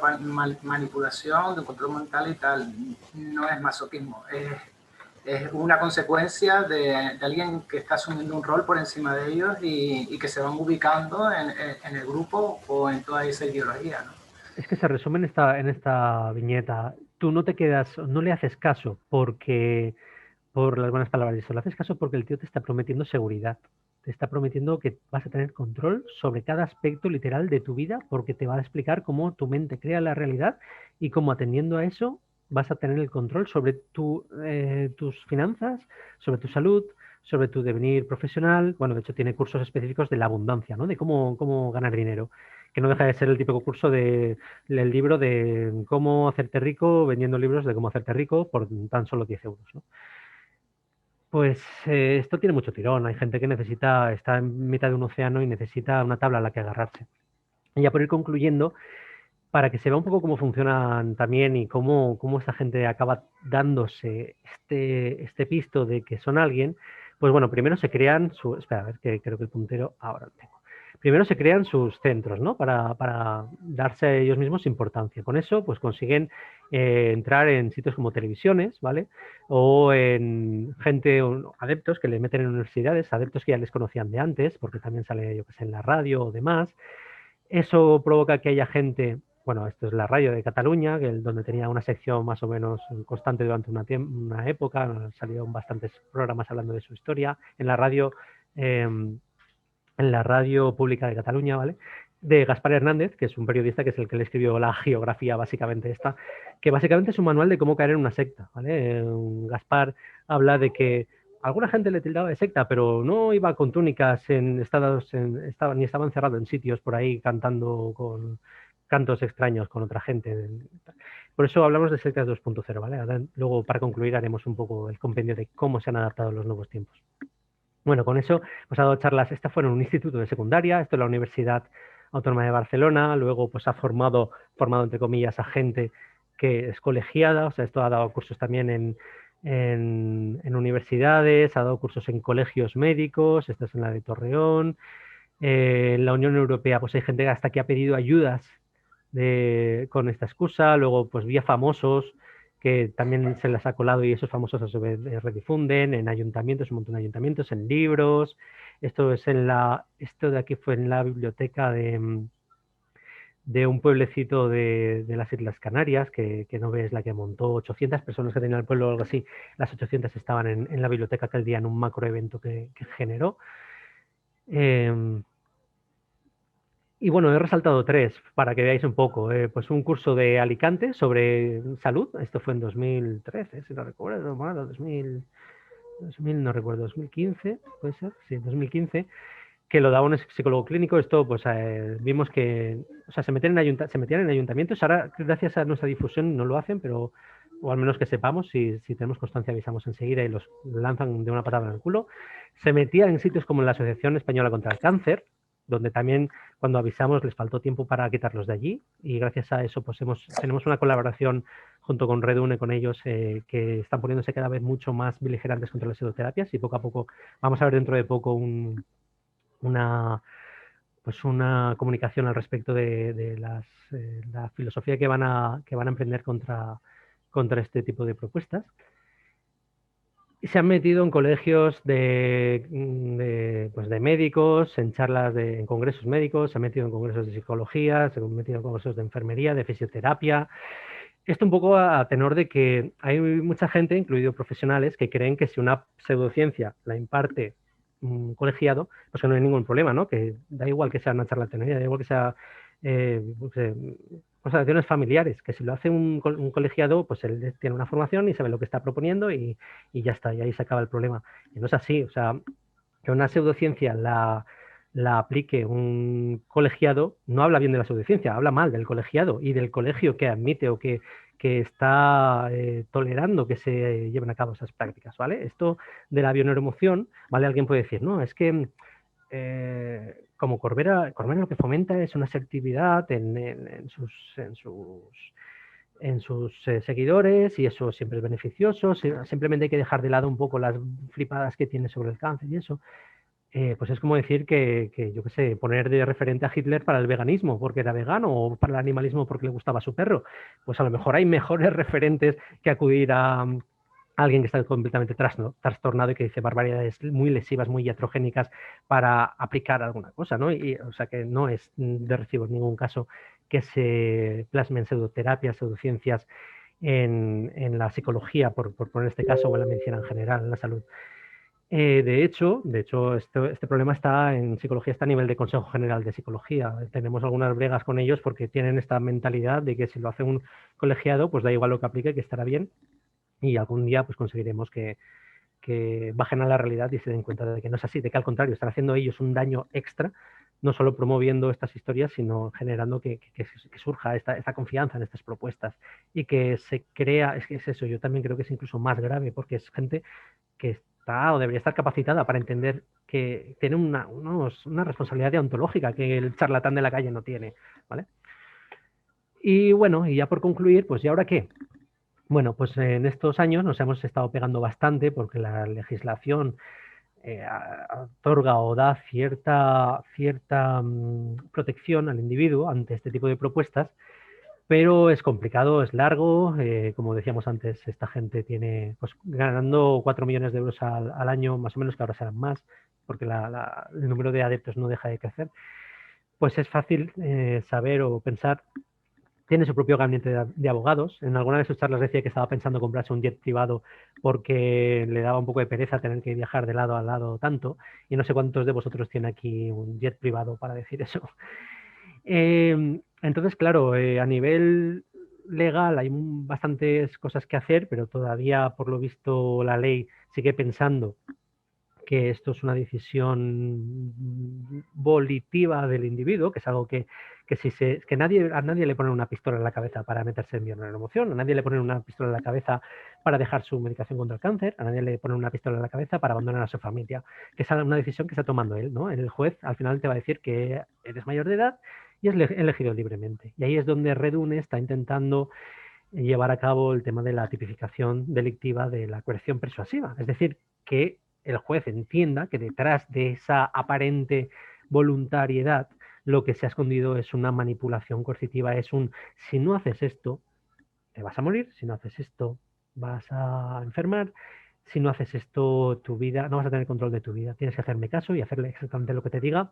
manipulación, de un control mental y tal. No es masoquismo, es una consecuencia de alguien que está asumiendo un rol por encima de ellos y que se van ubicando en el grupo o en toda esa ideología, ¿no? Es que se resume en esta viñeta. Tú no te quedas, no le haces caso por las buenas palabras, eso le haces caso porque el tío te está prometiendo seguridad. Te está prometiendo que vas a tener control sobre cada aspecto literal de tu vida porque te va a explicar cómo tu mente crea la realidad y cómo atendiendo a eso vas a tener el control sobre tus finanzas, sobre tu salud, sobre tu devenir profesional. Bueno, de hecho tiene cursos específicos de la abundancia, ¿no? De cómo ganar dinero, que no deja de ser el típico curso del libro de cómo hacerte rico vendiendo libros de cómo hacerte rico por tan solo 10 euros, ¿no? Pues esto tiene mucho tirón. Hay gente que está en mitad de un océano y necesita una tabla a la que agarrarse. Y ya por ir concluyendo, para que se vea un poco cómo funcionan también y cómo esta gente acaba dándose este pisto de que son alguien, pues bueno, primero se crean espera, a ver, que creo que el puntero ahora lo tengo. Primero se crean sus centros, ¿no? Para darse a ellos mismos importancia. Con eso, pues consiguen entrar en sitios como televisiones, ¿vale? O en gente, adeptos que le meten en universidades, adeptos que ya les conocían de antes, porque también sale, yo que sé, en la radio o demás. Eso provoca que haya gente, bueno, esto es la radio de Cataluña, donde tenía una sección más o menos constante durante una época, salieron bastantes programas hablando de su historia, en la radio pública de Cataluña, ¿vale? De Gaspar Hernández, que es un periodista que es el que le escribió la geografía básicamente esta, que básicamente es un manual de cómo caer en una secta, ¿vale? Gaspar habla de que alguna gente le tildaba de secta, pero no iba con túnicas ni estaba encerrado en sitios por ahí cantando con cantos extraños con otra gente. Por eso hablamos de sectas 2.0, ¿vale? Ahora, luego, para concluir, haremos un poco el compendio de cómo se han adaptado los nuevos tiempos. Bueno, con eso pues ha dado charlas. Esta fue en un instituto de secundaria, esto es la Universidad Autónoma de Barcelona, luego pues ha formado entre comillas a gente que es colegiada, o sea, esto ha dado cursos también en universidades, ha dado cursos en colegios médicos, esta es en la de Torreón. En la Unión Europea pues hay gente hasta que ha pedido ayudas con esta excusa, luego pues vía famosos que también se las ha colado y esos famosos a su vez redifunden en ayuntamientos, un montón de ayuntamientos, en libros. Esto de aquí fue en la biblioteca de un pueblecito de las Islas Canarias, que no ves la que montó 800 personas que tenía el pueblo o algo así. Las 800 estaban en la biblioteca aquel día en un macroevento que generó. Y bueno, he resaltado 3 para que veáis un poco. Pues un curso de Alicante sobre salud, esto fue en 2013, si no recuerdo, bueno, 2000, no recuerdo, 2015, puede ser, sí, 2015, que lo daba un psicólogo clínico. Esto, pues vimos que, o sea, se metían en ayuntamientos. Ahora, gracias a nuestra difusión, no lo hacen, pero, o al menos que sepamos, si tenemos constancia, avisamos enseguida y los lanzan de una patada en el culo. Se metían en sitios como la Asociación Española contra el Cáncer, donde también cuando avisamos les faltó tiempo para quitarlos de allí, y gracias a eso pues tenemos una colaboración junto con Redune con ellos, que están poniéndose cada vez mucho más beligerantes contra las pseudoterapias, y poco a poco vamos a ver dentro de poco una comunicación al respecto de la filosofía que van a emprender contra este tipo de propuestas. Se han metido en colegios de médicos, en charlas, en congresos médicos, se han metido en congresos de psicología, se han metido en congresos de enfermería, de fisioterapia. Esto un poco a tenor de que hay mucha gente, incluido profesionales, que creen que si una pseudociencia la imparte un colegiado, pues que no hay ningún problema, ¿no? Que da igual que sea una charlatanería, da igual que sea constelaciones familiares, que si lo hace un colegiado, pues él tiene una formación y sabe lo que está proponiendo y ya está, y ahí se acaba el problema. Y no es así, o sea, que una pseudociencia la aplique un colegiado no habla bien de la pseudociencia, habla mal del colegiado y del colegio que admite o que está tolerando que se lleven a cabo esas prácticas, ¿vale? Esto de la bioneuroemoción, ¿vale? Alguien puede decir, no, es que como Corbera lo que fomenta es una asertividad en sus seguidores, y eso siempre es beneficioso. Simplemente hay que dejar de lado un poco las flipadas que tiene sobre el cáncer y eso. Pues es como decir que yo qué sé, poner de referente a Hitler para el veganismo porque era vegano, o para el animalismo porque le gustaba su perro. Pues a lo mejor hay mejores referentes que acudir a alguien que está completamente trastornado y que dice barbaridades muy lesivas, muy iatrogénicas para aplicar alguna cosa, ¿no? O sea que no es de recibo en ningún caso que se plasmen pseudoterapias, pseudociencias en la psicología, por poner este caso, o en la medicina en general, en la salud. De hecho, este problema está en psicología, está a nivel de Consejo General de Psicología. Tenemos algunas bregas con ellos porque tienen esta mentalidad de que si lo hace un colegiado, pues da igual lo que aplique, que estará bien. Y algún día pues conseguiremos que bajen a la realidad y se den cuenta de que no es así, de que al contrario, están haciendo ellos un daño extra, no solo promoviendo estas historias, sino generando que surja esta confianza en estas propuestas y que se crea, es que es eso, yo también creo que es incluso más grave porque es gente que está o debería estar capacitada para entender que tiene una responsabilidad deontológica que el charlatán de la calle no tiene, ¿vale? Y bueno, y ya por concluir, pues ¿y ahora qué? Bueno, pues en estos años nos hemos estado pegando bastante porque la legislación otorga o da cierta protección al individuo ante este tipo de propuestas, pero es complicado, es largo. Como decíamos antes, esta gente tiene, pues ganando 4 millones de euros al año, más o menos, que ahora serán más, porque el número de adeptos no deja de crecer, pues es fácil saber o pensar. Tiene su propio gabinete de abogados. En alguna de sus charlas decía que estaba pensando comprarse un jet privado porque le daba un poco de pereza tener que viajar de lado a lado tanto. Y no sé cuántos de vosotros tienen aquí un jet privado para decir eso. Entonces, claro, a nivel legal hay bastantes cosas que hacer, pero todavía, por lo visto, la ley sigue pensando que esto es una decisión volitiva del individuo, que es algo que a nadie le ponen una pistola en la cabeza para meterse en bioneuroemoción, a nadie le ponen una pistola en la cabeza para dejar su medicación contra el cáncer, a nadie le ponen una pistola en la cabeza para abandonar a su familia, que es una decisión que está tomando él, ¿no? El juez al final te va a decir que eres mayor de edad y es elegido libremente. Y ahí es donde Redune está intentando llevar a cabo el tema de la tipificación delictiva de la coerción persuasiva. Es decir, que el juez entienda que detrás de esa aparente voluntariedad lo que se ha escondido es una manipulación coercitiva, es un si no haces esto, te vas a morir, si no haces esto, vas a enfermar, si no haces esto, tu vida, no vas a tener control de tu vida, tienes que hacerme caso y hacerle exactamente lo que te diga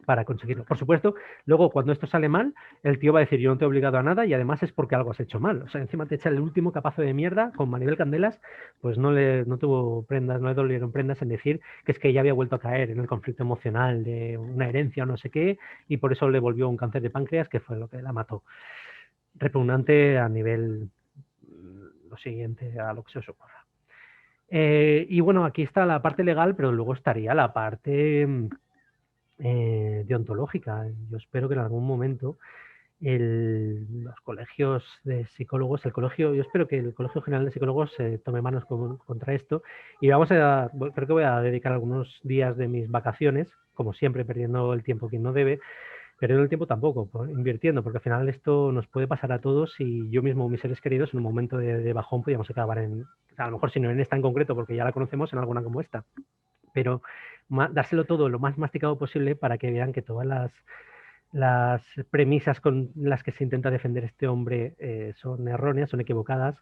para conseguirlo. Por supuesto, luego cuando esto sale mal, el tío va a decir yo no te he obligado a nada y además es porque algo has hecho mal. O sea, encima te echa el último capazo de mierda con Maribel Candelas, pues no tuvo prendas, no le dolieron prendas en decir que es que ella había vuelto a caer en el conflicto emocional de una herencia o no sé qué y por eso le volvió un cáncer de páncreas que fue lo que la mató. Repugnante a nivel lo siguiente a lo que se os ocurra. Y bueno, aquí está la parte legal, pero luego estaría la parte deontológica. Yo espero que en algún momento los colegios de psicólogos, yo espero que el Colegio General de Psicólogos tome manos contra esto y creo que voy a dedicar algunos días de mis vacaciones, como siempre, perdiendo el tiempo quien no debe, perdiendo el tiempo tampoco, invirtiendo, porque al final esto nos puede pasar a todos y yo mismo, mis seres queridos, en un momento de bajón podríamos acabar a lo mejor si no en esta en concreto, porque ya la conocemos, en alguna como esta, pero dárselo todo lo más masticado posible para que vean que todas las premisas con las que se intenta defender este hombre son erróneas, son equivocadas,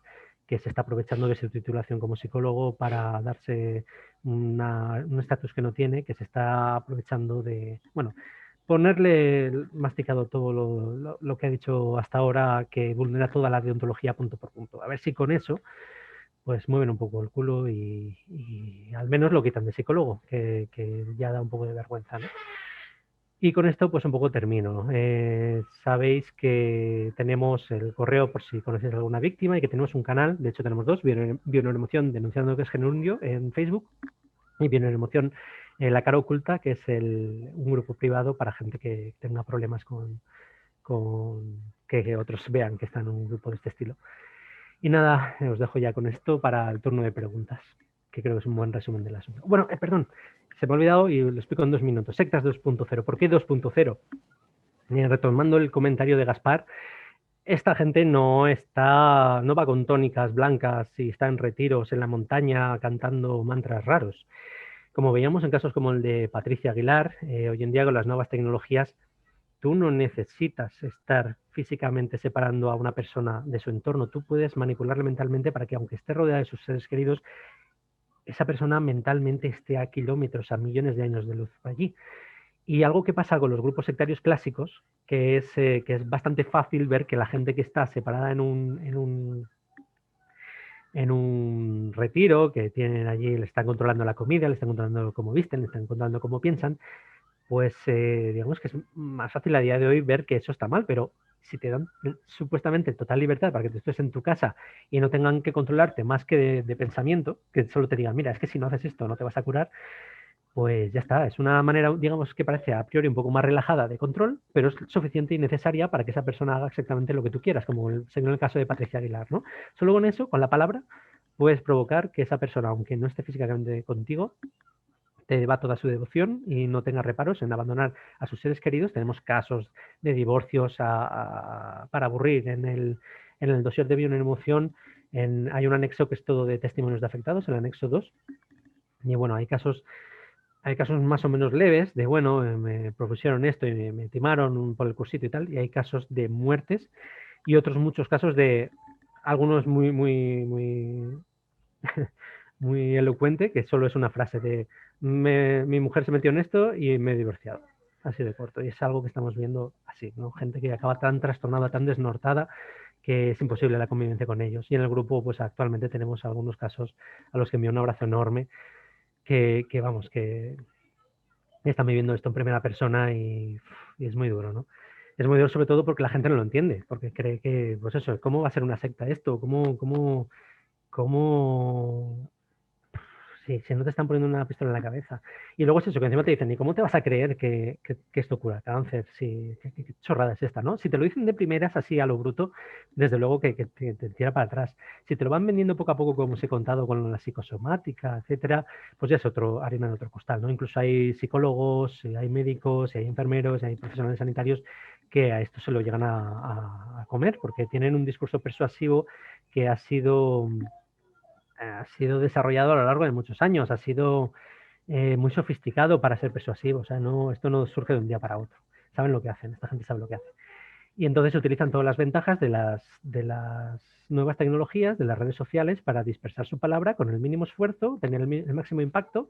que se está aprovechando de su titulación como psicólogo para darse un estatus que no tiene, que se está aprovechando de, bueno, ponerle masticado todo lo que ha dicho hasta ahora, que vulnera toda la deontología punto por punto. A ver si con eso pues mueven un poco el culo y al menos lo quitan de psicólogo, que ya da un poco de vergüenza, ¿no? Y con esto pues un poco termino. Sabéis que tenemos el correo por si conocéis alguna víctima y que tenemos un canal, de hecho tenemos dos, Bioneuroemoción denunciando que es Gerundio en Facebook y Bioneuroemoción La Cara Oculta, que es un grupo privado para gente que tenga problemas con que otros vean que están en un grupo de este estilo. Y nada, os dejo ya con esto para el turno de preguntas, que creo que es un buen resumen del asunto. Bueno, perdón, se me ha olvidado y lo explico en 2 minutos. Sectas 2.0. ¿Por qué 2.0? Retomando el comentario de Gaspar, esta gente no va con tónicas blancas y está en retiros en la montaña cantando mantras raros. Como veíamos en casos como el de Patricia Aguilar, hoy en día con las nuevas tecnologías, tú no necesitas estar físicamente separando a una persona de su entorno. Tú puedes manipularle mentalmente para que, aunque esté rodeada de sus seres queridos, esa persona mentalmente esté a kilómetros, a millones de años de luz allí. Y algo que pasa con los grupos sectarios clásicos, que es bastante fácil ver que la gente que está separada en un retiro, que tienen allí, le están controlando la comida, le están controlando cómo visten, le están controlando cómo piensan, pues digamos que es más fácil a día de hoy ver que eso está mal, pero si te dan supuestamente total libertad para que tú estés en tu casa y no tengan que controlarte más que de pensamiento, que solo te digan, mira, es que si no haces esto no te vas a curar, pues ya está. Es una manera, digamos, que parece a priori un poco más relajada de control, pero es suficiente y necesaria para que esa persona haga exactamente lo que tú quieras, como en el caso de Patricia Aguilar, ¿no? Solo con eso, con la palabra, puedes provocar que esa persona, aunque no esté físicamente contigo, te va toda su devoción y no tenga reparos en abandonar a sus seres queridos. Tenemos casos de divorcios para aburrir. En el dossier de Bioneuroemoción hay un anexo que es todo de testimonios de afectados, el anexo 2. Y bueno, hay casos más o menos leves de, bueno, me propusieron esto y me timaron por el cursito y tal. Y hay casos de muertes y otros muchos casos de algunos muy, muy, muy... muy elocuente, que solo es una frase de mi mujer se metió en esto y me he divorciado. Así de corto. Y es algo que estamos viendo así, ¿no? Gente que acaba tan trastornada, tan desnortada, que es imposible la convivencia con ellos. Y en el grupo, pues actualmente tenemos algunos casos a los que envío un abrazo enorme, que vamos, que están viviendo esto en primera persona y es muy duro, ¿no? Es muy duro sobre todo porque la gente no lo entiende, porque cree que, pues eso, ¿cómo va a ser una secta esto? ¿Cómo sí, si no te están poniendo una pistola en la cabeza. Y luego es eso, que encima te dicen, ¿y cómo te vas a creer que esto cura cáncer? Sí, ¿qué chorrada es esta, no? Si te lo dicen de primeras así a lo bruto, desde luego que te tira para atrás. Si te lo van vendiendo poco a poco, como os he contado, con la psicosomática, etcétera, pues ya es harina de otro costal, ¿no? Incluso hay psicólogos, hay médicos, hay enfermeros, hay profesionales sanitarios que a esto se lo llegan a comer, porque tienen un discurso persuasivo que ha sido desarrollado a lo largo de muchos años, ha sido muy sofisticado para ser persuasivo. O sea, esto no surge de un día para otro. Saben lo que hacen, esta gente sabe lo que hace. Y entonces utilizan todas las ventajas de las nuevas tecnologías, de las redes sociales, para dispersar su palabra con el mínimo esfuerzo, tener el máximo impacto.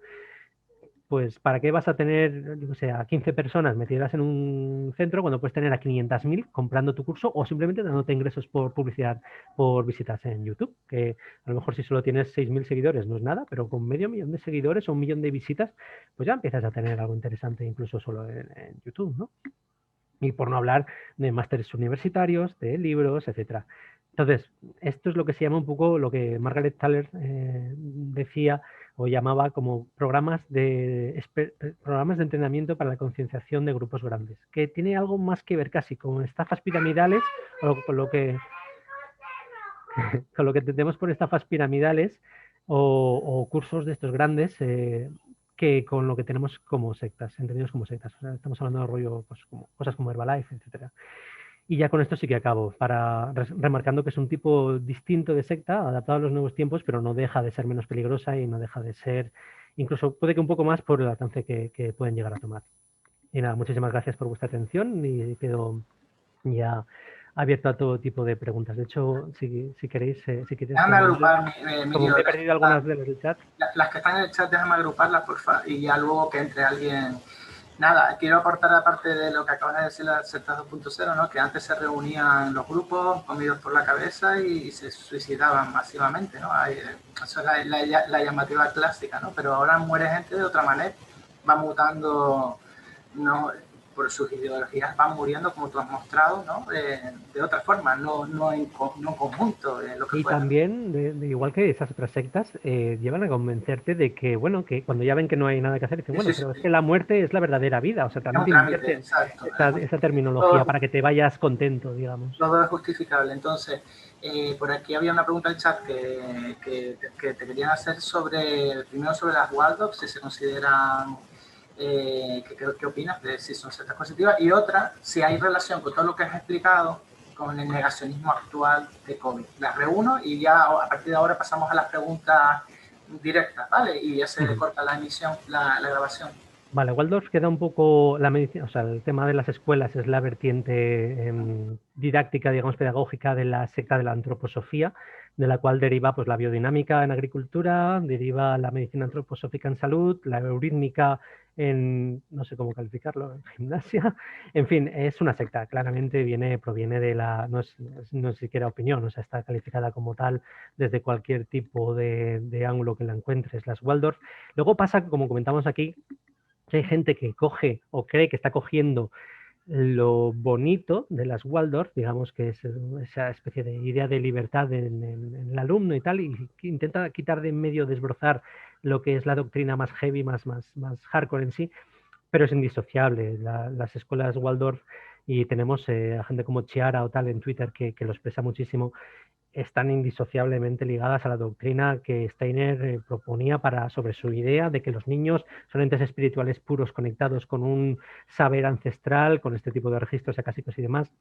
Pues, ¿para qué vas a tener, yo sé, a 15 personas metidas en un centro cuando puedes tener a 500.000 comprando tu curso o simplemente dándote ingresos por publicidad, por visitas en YouTube? Que a lo mejor si solo tienes 6.000 seguidores no es nada, pero con medio millón de seguidores o 1 millón de visitas, pues ya empiezas a tener algo interesante incluso solo en YouTube, ¿no? Y por no hablar de másteres universitarios, de libros, etcétera. Entonces, esto es lo que se llama un poco lo que Margaret Thaler decía o llamaba como programas de entrenamiento para la concienciación de grupos grandes, que tiene algo más que ver casi con estafas piramidales o con lo que entendemos por estafas piramidales o cursos de estos grandes que con lo que tenemos como sectas, entendidos como sectas. O sea, estamos hablando de rollo, pues, como cosas como Herbalife, etcétera. Y ya con esto sí que acabo, remarcando que es un tipo distinto de secta, adaptado a los nuevos tiempos, pero no deja de ser menos peligrosa y no deja de ser, incluso puede que un poco más por el alcance que pueden llegar a tomar. Y nada, muchísimas gracias por vuestra atención y quedo ya abierto a todo tipo de preguntas. De hecho, si queréis... Déjame agrupar, como me he perdido algunas de las del chat. Las que están en el chat, déjame agruparlas, porfa, y ya luego que entre alguien... Nada, quiero aportar aparte de lo que acabas de decir, la secta 2.0, ¿no? Que antes se reunían los grupos comidos por la cabeza y se suicidaban masivamente, ¿no? Eso es la llamativa clásica, ¿no? Pero ahora muere gente de otra manera, va mutando, ¿no? Por sus ideologías van muriendo, como tú has mostrado, ¿no? De otra forma, no en conjunto. Lo que y fuera. también, igual que esas otras sectas, llevan a convencerte de que, bueno, que cuando ya ven que no hay nada que hacer, dicen, bueno, pero es que la muerte es la verdadera vida. O sea, también te invierten esa terminología para que te vayas contento, digamos. Todo es justificable. Entonces, por aquí había una pregunta en el chat que te querían hacer primero sobre las Waldorf, si se consideran... ¿Qué opinas de si son sectas positivas? Y otra, si hay relación con todo lo que has explicado con el negacionismo actual de COVID. Las reúno y ya a partir de ahora pasamos a las preguntas directas, ¿vale? Y ya se corta la emisión, la grabación. Vale, Waldorf queda un poco la medicina, o sea, el tema de las escuelas es la vertiente didáctica, digamos, pedagógica de la secta de la antroposofía, de la cual deriva pues la biodinámica en agricultura, deriva la medicina antroposófica en salud, la eurítmica en, no sé cómo calificarlo, en gimnasia. En fin, es una secta, claramente proviene de no es siquiera opinión, o sea, está calificada como tal desde cualquier tipo de ángulo que la encuentres, las Waldorf. Luego pasa, como comentamos aquí, que hay gente que coge o cree que está cogiendo lo bonito de las Waldorf, digamos que es esa especie de idea de libertad en el alumno y tal, y que intenta quitar de en medio, desbrozar lo que es la doctrina más heavy, más hardcore en sí, pero es indisociable. Las escuelas Waldorf, y tenemos a gente como Chiara o tal en Twitter que lo expresa muchísimo, están indisociablemente ligadas a la doctrina que Steiner proponía sobre su idea de que los niños son entes espirituales puros conectados con un saber ancestral, con este tipo de registros acásicos y demás,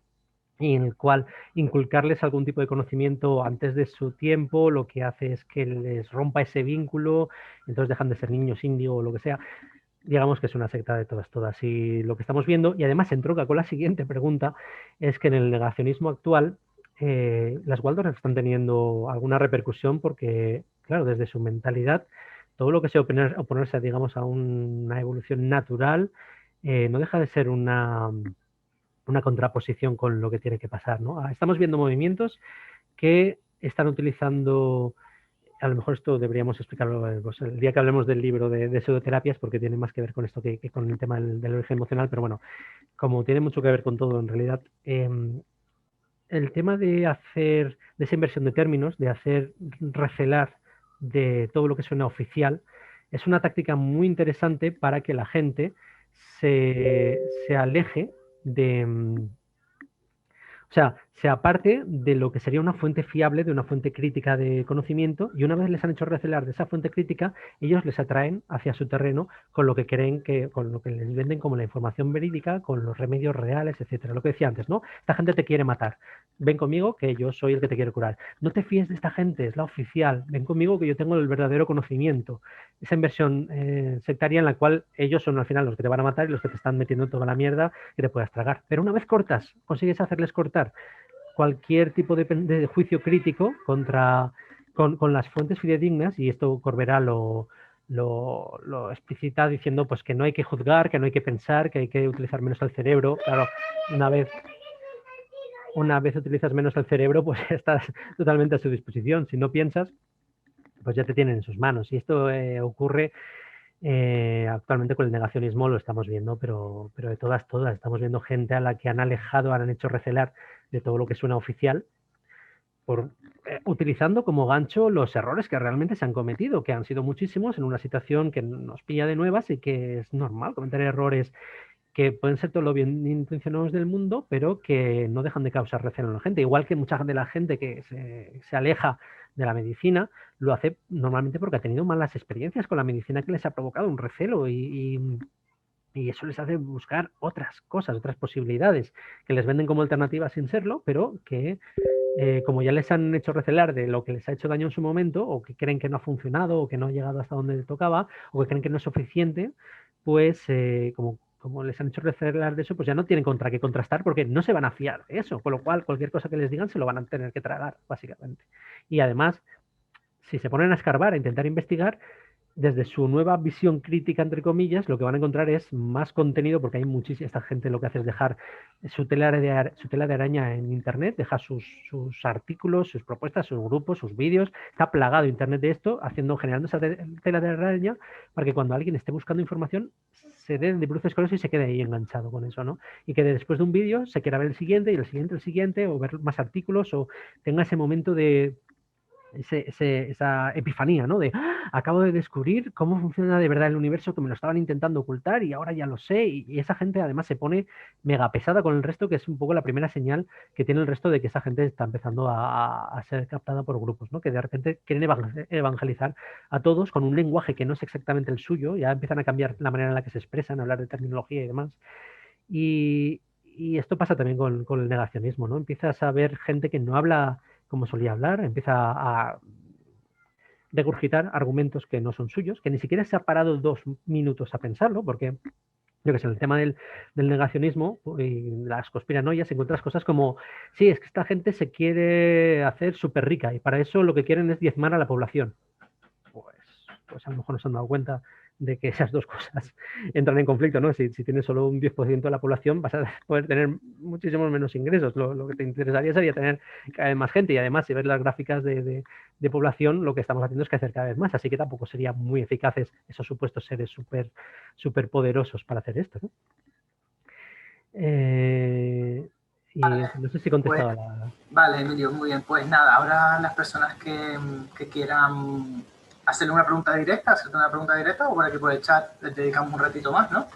y en el cual inculcarles algún tipo de conocimiento antes de su tiempo lo que hace es que les rompa ese vínculo, entonces dejan de ser niños índigo o lo que sea. Digamos que es una secta de todas. Y lo que estamos viendo, y además entronca con la siguiente pregunta, es que en el negacionismo actual las Waldorf están teniendo alguna repercusión porque, claro, desde su mentalidad, todo lo que sea oponerse, digamos, a una evolución natural no deja de ser una contraposición con lo que tiene que pasar, ¿no? Estamos viendo movimientos que están utilizando, a lo mejor esto deberíamos explicarlo pues, el día que hablemos del libro de pseudoterapias, porque tiene más que ver con esto que con el tema del origen emocional, pero bueno, como tiene mucho que ver con todo en realidad, el tema de esa inversión de términos, de hacer recelar de todo lo que suena oficial, es una táctica muy interesante para que la gente se aleje de... O sea, se aparte de lo que sería una fuente fiable, de una fuente crítica de conocimiento, y una vez les han hecho recelar de esa fuente crítica, ellos les atraen hacia su terreno con lo que creen que, con lo que les venden como la información verídica, con los remedios reales, etcétera. Lo que decía antes, ¿no? Esta gente te quiere matar. Ven conmigo que yo soy el que te quiere curar. No te fíes de esta gente, es la oficial. Ven conmigo que yo tengo el verdadero conocimiento. Esa inversión sectaria en la cual ellos son al final los que te van a matar y los que te están metiendo toda la mierda que te puedas tragar. Pero una vez cortas, consigues hacerles cortar cualquier tipo de juicio crítico con las fuentes fidedignas, y esto Corbera lo explicita diciendo pues que no hay que juzgar, que no hay que pensar, que hay que utilizar menos el cerebro. Claro, una vez utilizas menos el cerebro, pues estás totalmente a su disposición. Si no piensas, pues ya te tienen en sus manos. Y esto ocurre actualmente con el negacionismo, lo estamos viendo, pero de todas, estamos viendo gente a la que han alejado, han hecho recelar de todo lo que suena oficial, utilizando como gancho los errores que realmente se han cometido, que han sido muchísimos en una situación que nos pilla de nuevas y que es normal cometer errores que pueden ser todo lo bien intencionados del mundo, pero que no dejan de causar recelo en la gente. Igual que mucha de la gente que se aleja de la medicina, lo hace normalmente porque ha tenido malas experiencias con la medicina que les ha provocado un recelo y eso les hace buscar otras cosas, otras posibilidades, que les venden como alternativas sin serlo, pero que como ya les han hecho recelar de lo que les ha hecho daño en su momento, o que creen que no ha funcionado, o que no ha llegado hasta donde les tocaba, o que creen que no es suficiente, pues como les han hecho recelar de eso, pues ya no tienen contra qué contrastar porque no se van a fiar de eso, con lo cual cualquier cosa que les digan se lo van a tener que tragar, básicamente. Y además, si se ponen a escarbar, a intentar investigar, desde su nueva visión crítica, entre comillas, lo que van a encontrar es más contenido, porque hay muchísima, esta gente lo que hace es dejar su tela de araña en Internet, deja sus artículos, sus propuestas, sus grupos, sus vídeos, está plagado Internet de esto, generando esa tela de araña para que cuando alguien esté buscando información se dé de bruces con eso y se quede ahí enganchado con eso, ¿no? Y que después de un vídeo se quiera ver el siguiente y el siguiente, o ver más artículos, o tenga ese momento de esa epifanía, ¿no? De acabo de descubrir cómo funciona de verdad el universo, que me lo estaban intentando ocultar y ahora ya lo sé. Y esa gente además se pone mega pesada con el resto, que es un poco la primera señal que tiene el resto de que esa gente está empezando a ser captada por grupos, ¿no? Que de repente quieren evangelizar a todos con un lenguaje que no es exactamente el suyo, ya empiezan a cambiar la manera en la que se expresan, a hablar de terminología y demás. Y esto pasa también con el negacionismo, ¿no? Empiezas a ver gente que no habla como solía hablar, empieza a regurgitar argumentos que no son suyos, que ni siquiera se ha parado 2 minutos a pensarlo, porque yo que sé, en el tema del negacionismo y las conspiranoias encuentras cosas como, sí, es que esta gente se quiere hacer súper rica y para eso lo que quieren es diezmar a la población. Pues a lo mejor no se han dado cuenta de que esas dos cosas entran en conflicto, ¿no? Si tienes solo un 10% de la población, vas a poder tener muchísimos menos ingresos. Lo que te interesaría sería tener cada vez más gente, y además, si ves las gráficas de población, lo que estamos haciendo es crecer cada vez más, así que tampoco serían muy eficaces esos supuestos seres súper poderosos para hacer esto, ¿no? No sé si he contestado Vale, Emilio, muy bien. Pues nada, ahora las personas que quieran hacerle una pregunta directa, hacerte una pregunta directa, o para que por el chat les dedicamos un ratito más, ¿no?